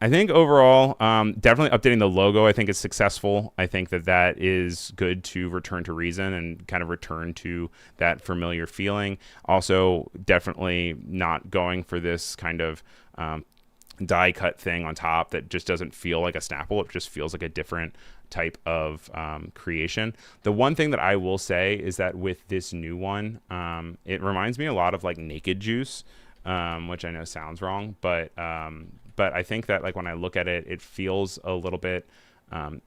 I think overall, definitely updating the logo, I think is successful. I think that is good to return to reason and kind of return to that familiar feeling. Also, definitely not going for this kind of die cut thing on top that just doesn't feel like a Snapple. It just feels like a different type of creation. The one thing that I will say is that with this new one, it reminds me a lot of like Naked Juice, which I know sounds wrong, but I think that like when I look at it, it feels a little bit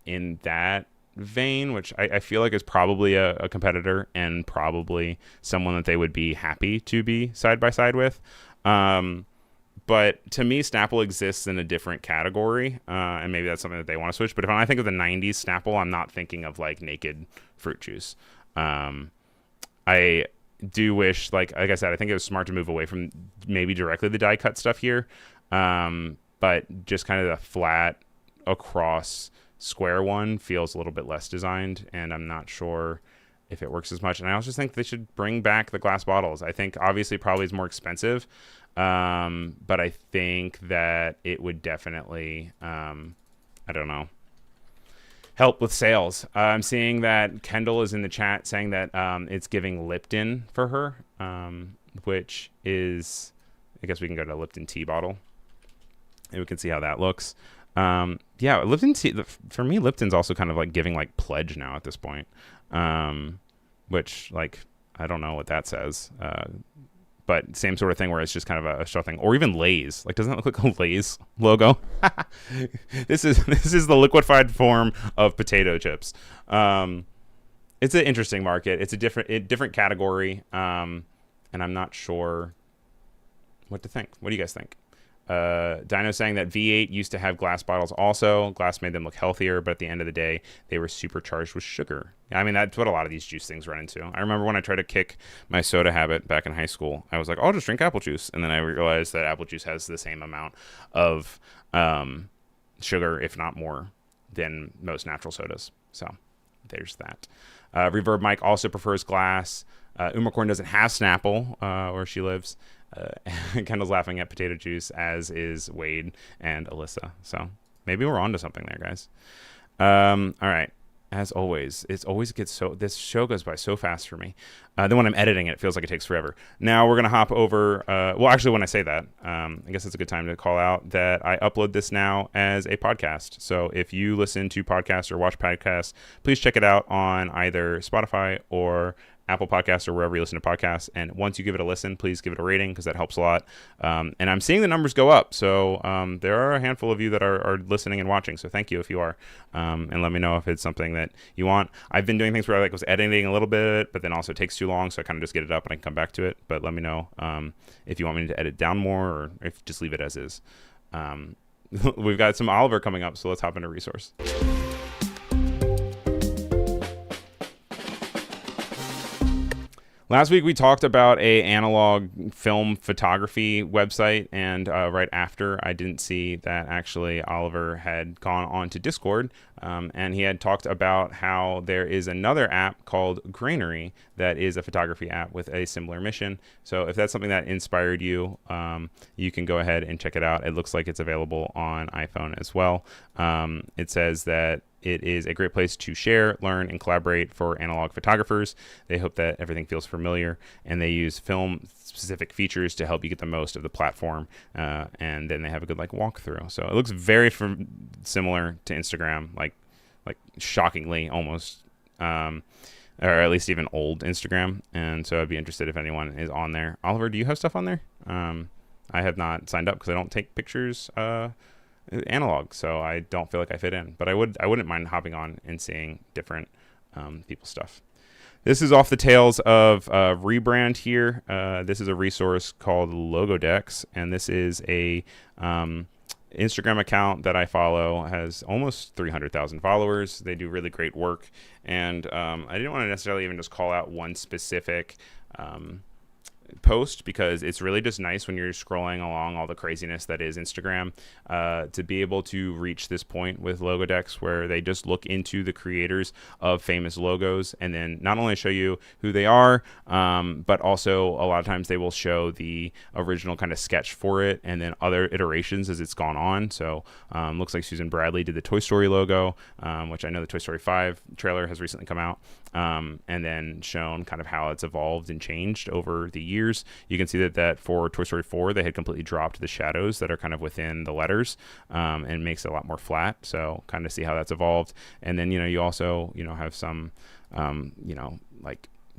in that vein, which I feel like is probably a competitor and probably someone that they would be happy to be side by side with. But to me, Snapple exists in a different category, and maybe that's something that they want to switch. But if I think of the 90s Snapple, I'm not thinking of like naked fruit juice. I do wish, like I said, I think it was smart to move away from maybe directly the die cut stuff here, but just kind of the flat across square one feels a little bit less designed, and I'm not sure if it works as much. And I also think they should bring back the glass bottles. I think obviously probably is more expensive, but I think that it would definitely, I don't know, help with sales. I'm seeing that Kendall is in the chat saying that it's giving Lipton for her, which is, I guess we can go to Lipton tea bottle and we can see how that looks. Yeah, Lipton tea, for me, Lipton's also kind of like giving like pledge now at this point, which like, I don't know what that says. But same sort of thing where it's just kind of a show thing, or even Lay's. Like, doesn't it look like a Lay's logo? This is the liquefied form of potato chips. It's an interesting market. It's a different category, and I'm not sure what to think. What do you guys think? Dino saying that V8 used to have glass bottles also. Glass made them look healthier, but at the end of the day, they were supercharged with sugar. I mean, that's what a lot of these juice things run into. I remember when I tried to kick my soda habit back in high school, I was like, I'll just drink apple juice. And then I realized that apple juice has the same amount of sugar, if not more, than most natural sodas. So there's that. Reverb Mike also prefers glass. Umacorn doesn't have Snapple where she lives. Kendall's laughing at potato juice, as is Wade and Alyssa. So maybe we're on to something there, guys. All right. As always, this show goes by so fast for me. Then when I'm editing it feels like it takes forever. Now we're going to hop over. Well, actually, when I say that, I guess it's a good time to call out that I upload this now as a podcast. So if you listen to podcasts or watch podcasts, please check it out on either Spotify or Apple Podcasts or wherever you listen to podcasts. And once you give it a listen, please give it a rating because that helps a lot. And I'm seeing the numbers go up. So there are a handful of you that are listening and watching. So thank you if you are. And let me know if it's something that you want. I've been doing things where I was editing a little bit, but then also it takes too long. So I kind of just get it up and I can come back to it. But let me know if you want me to edit down more or if just leave it as is. We've got some Oliver coming up. So let's hop into resource. Last week we talked about a analog film photography website, and right after I didn't see that actually Oliver had gone on to Discord, and he had talked about how there is another app called Grainery that is a photography app with a similar mission. So if that's something that inspired you, you can go ahead and check it out. It looks like it's available on iPhone as well. It says that it is a great place to share, learn, and collaborate for analog photographers. They hope that everything feels familiar, and they use film-specific features to help you get the most of the platform. And then they have a good walkthrough. So it looks very similar to Instagram, like shockingly almost, or at least even old Instagram. And so I'd be interested if anyone is on there. Oliver, do you have stuff on there? I have not signed up because I don't take pictures analog, so I don't feel like I fit in, but I wouldn't mind hopping on and seeing different people's stuff. This is off the tails of Rebrand here. This is a resource called LogoDecks, and this is a Instagram account that I follow, has almost 300,000 followers. They do really great work, and I didn't want to necessarily even just call out one specific post, because it's really just nice when you're scrolling along all the craziness that is Instagram, to be able to reach this point with LogoDecks where they just look into the creators of famous logos and then not only show you who they are, but also a lot of times they will show the original kind of sketch for it and then other iterations as it's gone on. So looks like Susan Bradley did the Toy Story logo, which I know the Toy Story 5 trailer has recently come out, and then shown kind of how it's evolved and changed over the years. You can see that for Toy Story 4, they had completely dropped the shadows that are kind of within the letters, and makes it a lot more flat. So kind of see how that's evolved. And then, you also, have some,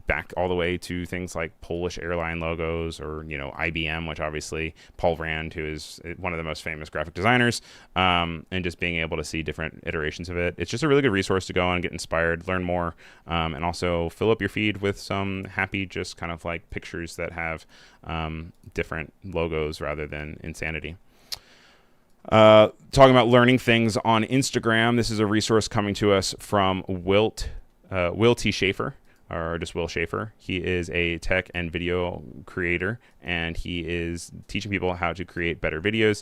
back all the way to things like Polish airline logos or, IBM, which obviously Paul Rand, who is one of the most famous graphic designers, and just being able to see different iterations of it. It's just a really good resource to go on, get inspired, learn more, and also fill up your feed with some happy, just kind of pictures that have different logos rather than insanity. Talking about learning things on Instagram, this is a resource coming to us from WillTSchafer. Or just WillTSchafer. He is a tech and video creator, and he is teaching people how to create better videos.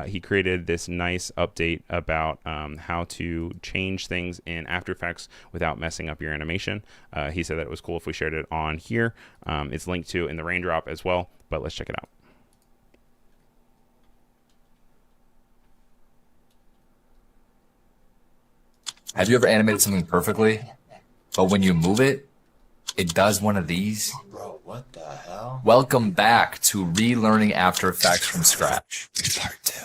He created this nice update about how to change things in After Effects without messing up your animation. He said that it was cool if we shared it on here. It's linked to in the raindrop as well, but let's check it out. Have you ever animated something perfectly, but when you move it, it does one of these? Bro, what the hell? Welcome back to relearning After Effects from scratch. Part 2.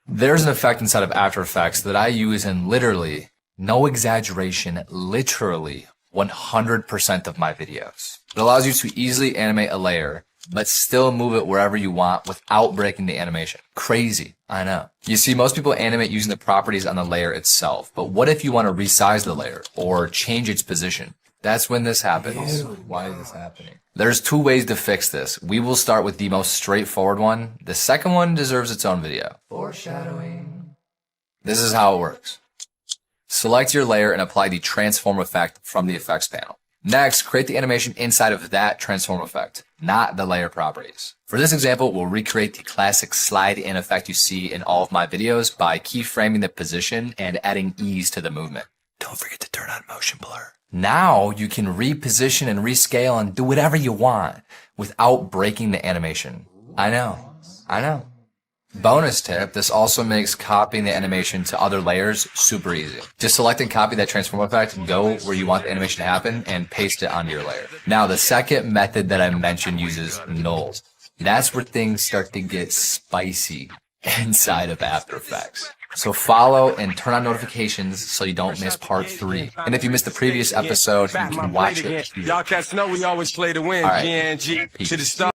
There's an effect inside of After Effects that I use in literally, no exaggeration, literally 100% of my videos. It allows you to easily animate a layer, but still move it wherever you want without breaking the animation. Crazy, I know. You see, most people animate using the properties on the layer itself, but what if you want to resize the layer or change its position? That's when this happens. Why is this happening? There's 2 ways to fix this. We will start with the most straightforward one. The second one deserves its own video. Foreshadowing. This is how it works. Select your layer and apply the transform effect from the effects panel. Next, create the animation inside of that transform effect, not the layer properties. For this example, we'll recreate the classic slide in effect you see in all of my videos by keyframing the position and adding ease to the movement. Don't forget to turn on motion blur. Now you can reposition and rescale and do whatever you want without breaking the animation. I know. Bonus tip, this also makes copying the animation to other layers super easy. Just select and copy that transform effect, go where you want the animation to happen, and paste it onto your layer. Now, the second method that I mentioned uses nulls. That's where things start to get spicy inside of After Effects. So follow and turn on notifications so you don't miss part 3. And if you missed the previous episode, you can watch it. Y'all cats know we always play to win. All right. GNG to the start.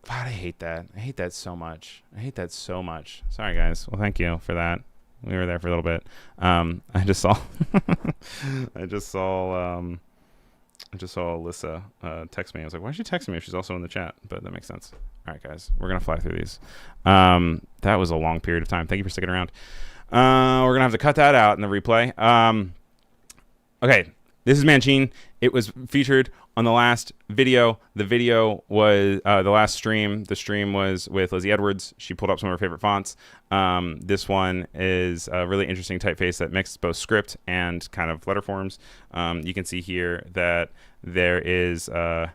God, I hate that. I hate that so much. Sorry, guys. Well, thank you for that. We were there for a little bit. I just saw, I just saw Alyssa text me. I was like, why is she texting me if she's also in the chat? But that makes sense. All right, guys, we're gonna fly through these. That was a long period of time. Thank you for sticking around. We're gonna have to cut that out in the replay. Okay, this is Mancine. It was featured on the last video. The video was the last stream. The stream was with Lizzie Edwards. She pulled up some of her favorite fonts. This one is a really interesting typeface that mixed both script and kind of letter forms. You can see here that there is that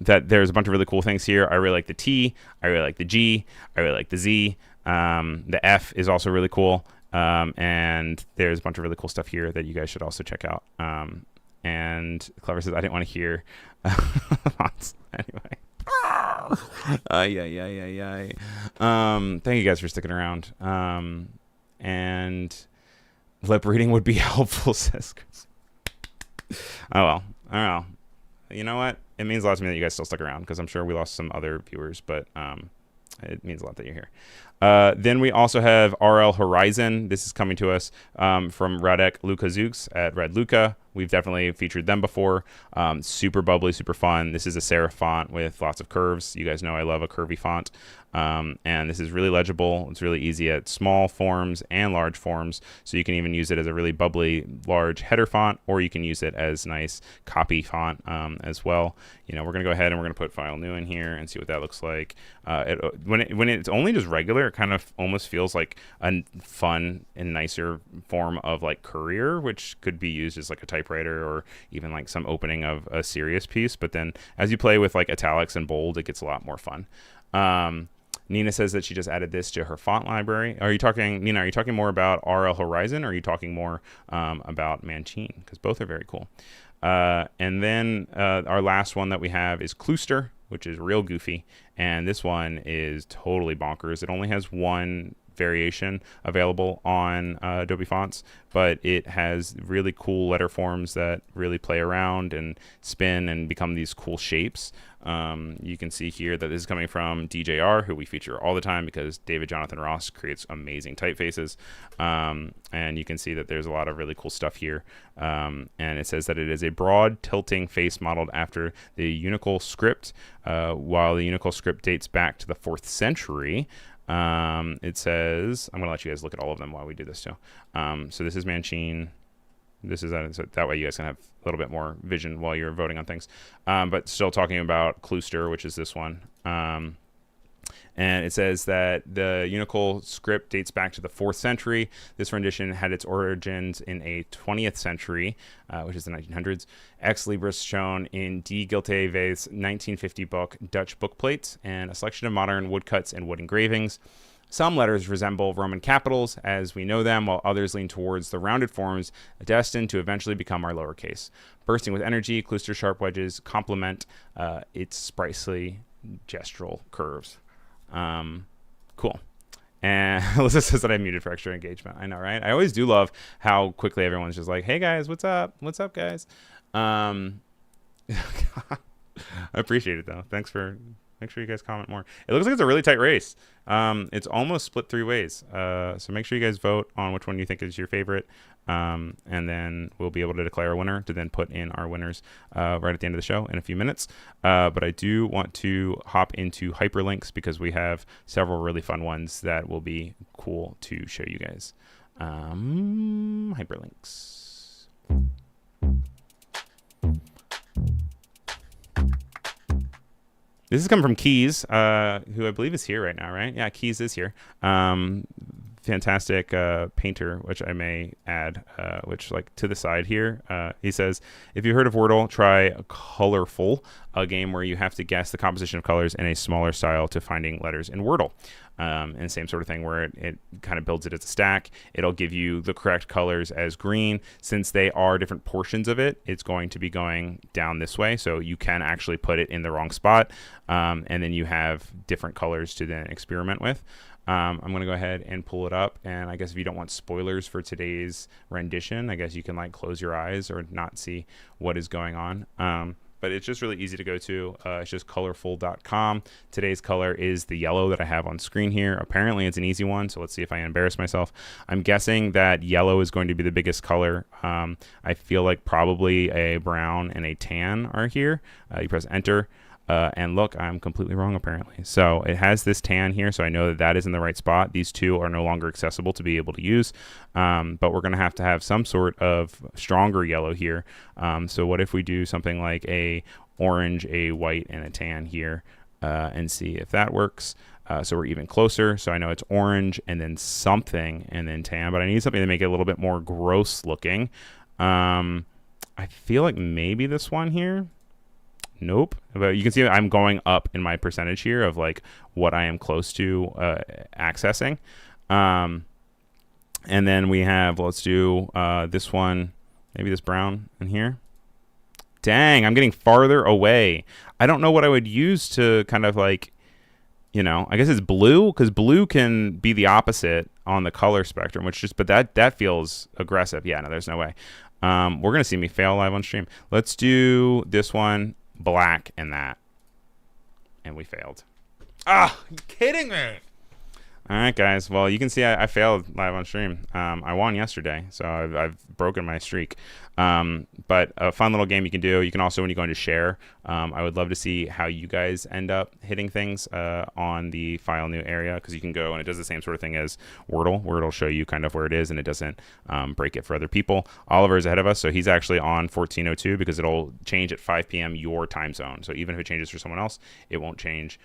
there's a bunch of really cool things here. I really like the T. I really like the G. I really like the Z. The F is also really cool. And there's a bunch of really cool stuff here that you guys should also check out. And Clever says, I didn't want to hear fonts anyway. Thank you guys for sticking around. And lip reading would be helpful, says Chris. Oh, well. I don't know. You know what? It means a lot to me that you guys still stuck around, because I'm sure we lost some other viewers, but it means a lot that you're here. Then we also have RL Horizon. This is coming to us from Radek Lukazooks at Red Luca. We've definitely featured them before. Super bubbly, super fun. This is a serif font with lots of curves. You guys know I love a curvy font. And this is really legible. It's really easy at small forms and large forms. So you can even use it as a really bubbly, large header font, or you can use it as nice copy font as well. You know, we're going to go ahead and we're going to put file new in here and see what that looks like. When it's only just regular, it kind of almost feels like a fun and nicer form of like Courier, which could be used as like a typewriter or even like some opening of a serious piece. But then as you play with like italics and bold, it gets a lot more fun. Nina says that she just added this to her font library. Are you talking, Nina, are you talking more about RL Horizon, or are you talking more about Mancine? Because both are very cool. And then our last one that we have is Klooster, which is real goofy. And this one is totally bonkers. It only has one variation available on Adobe Fonts, but it has really cool letter forms that really play around and spin and become these cool shapes. You can see here that this is coming from DJR, who we feature all the time because David Jonathan Ross creates amazing typefaces. And you can see that there's a lot of really cool stuff here. And it says that it is a broad tilting face modeled after the Unicol script. While the Unicol script dates back to the 4th century, it says, I'm going to let you guys look at all of them while we do this too. So this is Mancine. This is so that way you guys can have a little bit more vision while you're voting on things. But still talking about Klooster, which is this one. And it says that the Unicol script dates back to the 4th century. This rendition had its origins in a 20th century, which is the 1900s. Ex Libris shown in D. Gilteves' 1950 book, Dutch Bookplates, and a selection of modern woodcuts and wood engravings. Some letters resemble Roman capitals as we know them, while others lean towards the rounded forms destined to eventually become our lowercase. Bursting with energy, Klooster sharp wedges complement its sprightly gestural curves. Cool. And Alyssa says that I muted for extra engagement. I know, right? I always do love how quickly everyone's just like, hey guys, what's up? What's up, guys? I appreciate it though. Thanks for, make sure you guys comment more. It looks like it's a really tight race. It's almost split 3 ways. So make sure you guys vote on which one you think is your favorite. And then we'll be able to declare a winner to then put in our winners right at the end of the show in a few minutes. But I do want to hop into hyperlinks because we have several really fun ones that will be cool to show you guys. Hyperlinks. This is coming from Keys, who I believe is here right now, right? Yeah, Keys is here. Fantastic painter, which I may add, which like to the side here. He says, if you've heard of Wordle, try Colorfle, a game where you have to guess the composition of colors in a smaller style to finding letters in Wordle. And same sort of thing where it kind of builds it as a stack. It'll give you the correct colors as green. Since they are different portions of it, it's going to be going down this way. So you can actually put it in the wrong spot. And then you have different colors to then experiment with. I'm going to go ahead and pull it up. And I guess if you don't want spoilers for today's rendition, I guess you can like close your eyes or not see what is going on. But it's just really easy to go to. It's just colorful.com. Today's color is the yellow that I have on screen here. Apparently it's an easy one, so let's see if I embarrass myself. I'm guessing that yellow is going to be the biggest color. I feel like probably a brown and a tan are here. You press enter. And look, I'm completely wrong apparently. So it has this tan here, so I know that that is in the right spot. These two are no longer accessible to be able to use, but we're going to have some sort of stronger yellow here. So what if we do something like a orange, a white, and a tan here, and see if that works. So we're even closer. So I know it's orange and then something and then tan, but I need something to make it a little bit more gross looking. I feel like maybe this one here. Nope. But you can see that I'm going up in my percentage here of like what I am close to accessing. And then we have, let's do this one, maybe this brown in here. Dang, I'm getting farther away. I don't know what I would use to kind of like, you know, I guess it's blue, because blue can be the opposite on the color spectrum, which just, but that feels aggressive. Yeah, no, there's no way. We're going to see me fail live on stream. Let's do this one. Black and that, and we failed. Ah, you kidding me? All right, guys. Well, you can see I failed live on stream. I won yesterday, so I've broken my streak. But a fun little game you can do. You can also, when you go into share, I would love to see how you guys end up hitting things on the file new area, because you can go and it does the same sort of thing as Wordle, where it'll show you kind of where it is and it doesn't break it for other people. Oliver is ahead of us, so he's actually on 14:02 because it'll change at 5 p.m. your time zone. So even if it changes for someone else, it won't change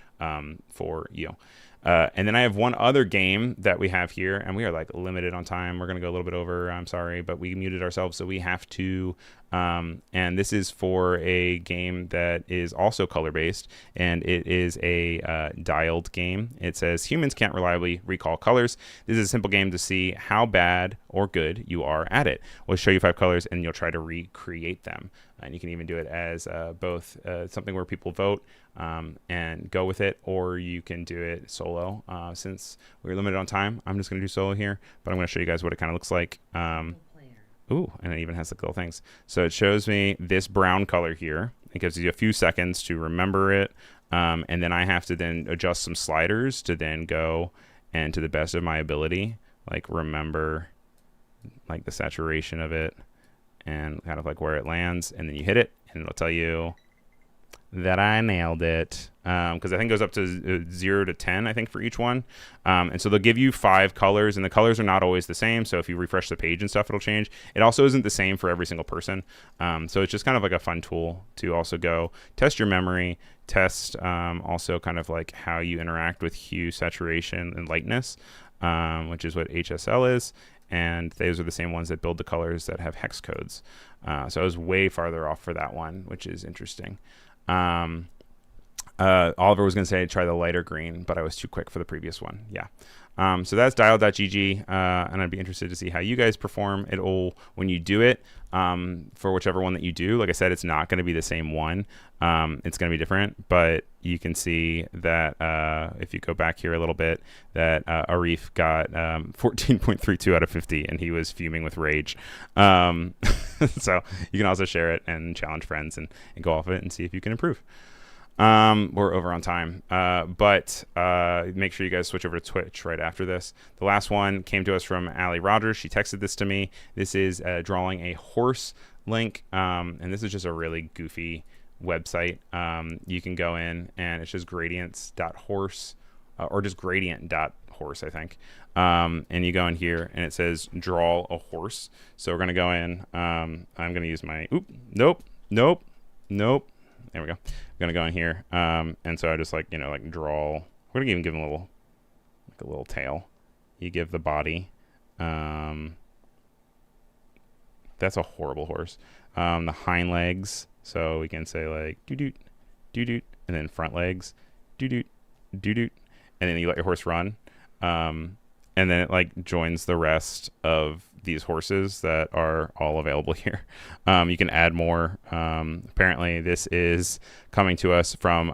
for you. And then I have one other game that we have here, and we are like limited on time. We're going to go a little bit over. I'm sorry, but we muted ourselves, so we have to. And this is for a game that is also color-based, and it is a dialed game. It says humans can't reliably recall colors. This is a simple game to see how bad or good you are at it. We'll show you 5 colors, and you'll try to recreate them. And you can even do it as both something where people vote and go with it, or you can do it solo. Since we're limited on time, I'm just going to do solo here, but I'm going to show you guys what it kind of looks like. Ooh, and it even has the little things. So it shows me this brown color here. It gives you a few seconds to remember it. And then I have to then adjust some sliders to then go and to the best of my ability, like remember like the saturation of it and kind of like where it lands. And then you hit it and it'll tell you that I nailed it. Because I think it goes up to 0 to 10, I think, for each one. And so they'll give you 5 colors, and the colors are not always the same. So if you refresh the page and stuff, it'll change. It also isn't the same for every single person. So it's just kind of like a fun tool to also go test your memory, test also kind of like how you interact with hue, saturation, and lightness, which is what HSL is. And those are the same ones that build the colors that have hex codes. So I was way farther off for that one, which is interesting. Oliver was going to say try the lighter green, but I was too quick for the previous one. Yeah. So that's dial.gg, and I'd be interested to see how you guys perform. It'll, when you do it, for whichever one that you do, like I said, it's not going to be the same one. It's going to be different, but you can see that if you go back here a little bit, that Arif got 14.32 out of 50, and he was fuming with rage. So you can also share it and challenge friends and go off it and see if you can improve. We're over on time, but make sure you guys switch over to Twitch right after this. The last one came to us from Allie Rogers. She texted this to me. This is drawing a horse link, and this is just a really goofy website. You can go in, and it's just gradients.horse, or just gradient.horse, I think. And you go in here, and it says draw a horse. So we're going to go in. I'm going to use my, nope. There we go. I'm gonna go in here, and so I just like draw. We're gonna even give him a little tail. You give the body. That's a horrible horse. The hind legs. So we can say like doo doot, doo doot, and then front legs, doo doot, doo doot, and then you let your horse run, and then it like joins the rest of these horses that are all available here. You can add more. Apparently this is coming to us from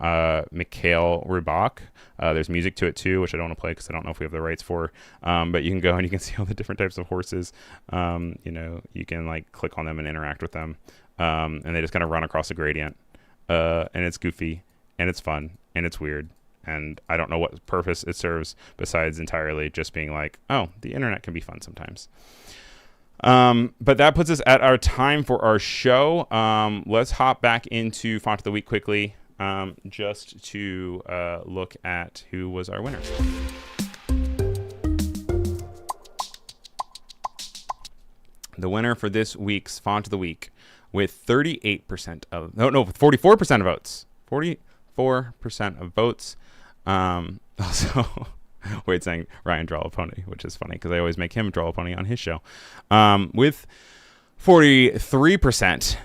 Mikhail Rybak. There's music to it too, which I don't want to play because I don't know if we have the rights for. But you can go and you can see all the different types of horses. You can like click on them and interact with them. And they just kind of run across the gradient. And it's goofy and it's fun and it's weird. And I don't know what purpose it serves besides entirely just being like, oh, the internet can be fun sometimes. But that puts us at our time for our show. Let's hop back into Font of the Week quickly, just to look at who was our winner. The winner for this week's Font of the Week with 38% of, with 44% of votes. 44% of votes. Also, Wade saying Ryan draw a pony, which is funny because I always make him draw a pony on his show. With 43%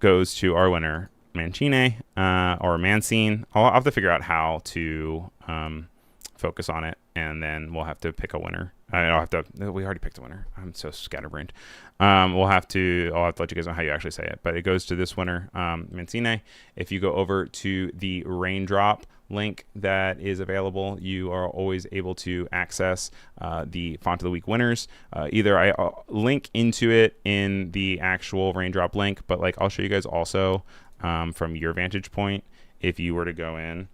goes to our winner, Mancine, or Mancine. I'll have to figure out how to focus on it, and then we'll have to pick a winner. We already picked a winner. I'm so scatterbrained. I'll have to let you guys know how you actually say it, but it goes to this winner, Mancine. If you go over to the Raindrop link that is available, you are always able to access the Font of the Week winners. Either I link into it in the actual Raindrop link, but like I'll show you guys also from your vantage point. If you were to go in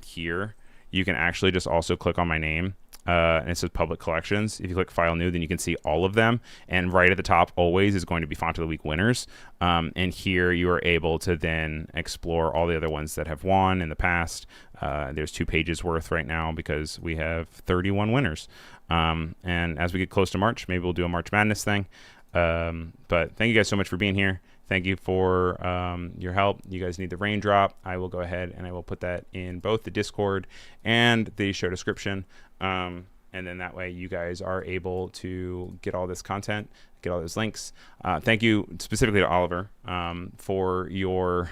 here, you can actually just also click on my name. And it says public collections. If you click file new, then you can see all of them. And right at the top always is going to be Font of the Week winners. And here you are able to then explore all the other ones that have won in the past. There's 2 pages worth right now because we have 31 winners. And as we get close to March, maybe we'll do a March Madness thing. But thank you guys so much for being here. thank you for your help. You guys need the raindrop. I will go ahead and I will put that in both the Discord and the show description. And then that way you guys are able to get all this content, get all those links. Thank you specifically to Oliver for your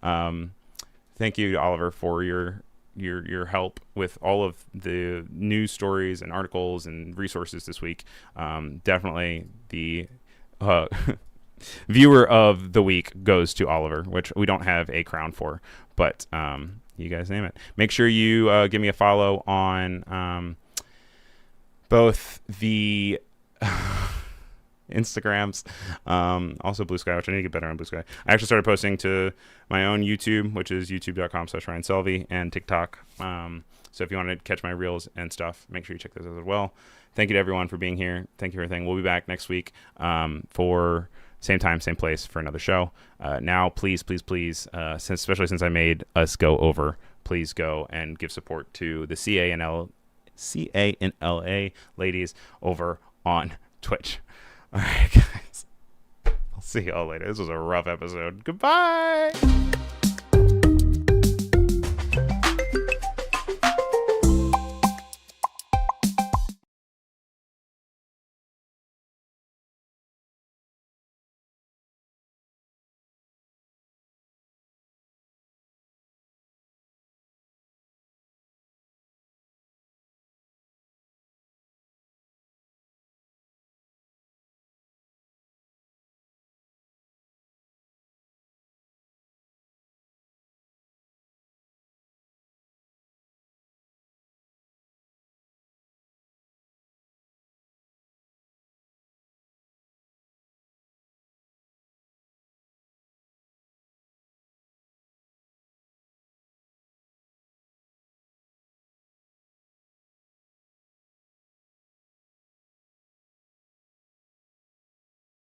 thank you to Oliver for your help with all of the news stories and articles and resources this week. Definitely the viewer of the week goes to Oliver, which we don't have a crown for, but you guys name it. Make sure you give me a follow on both the Instagrams, also Blue Sky, which I need to get better on Blue Sky. I actually started posting to my own YouTube, which is youtube.com/RyanSelvey, and TikTok. So if you want to catch my reels and stuff, make sure you check those out as well. Thank you to everyone for being here. Thank you for everything. We'll be back next week for same time, same place for another show. Now, please, especially since I made us go over, please go and give support to the CANLA ladies over on Twitch. All right, guys. I'll see y'all later. This was a rough episode. Goodbye.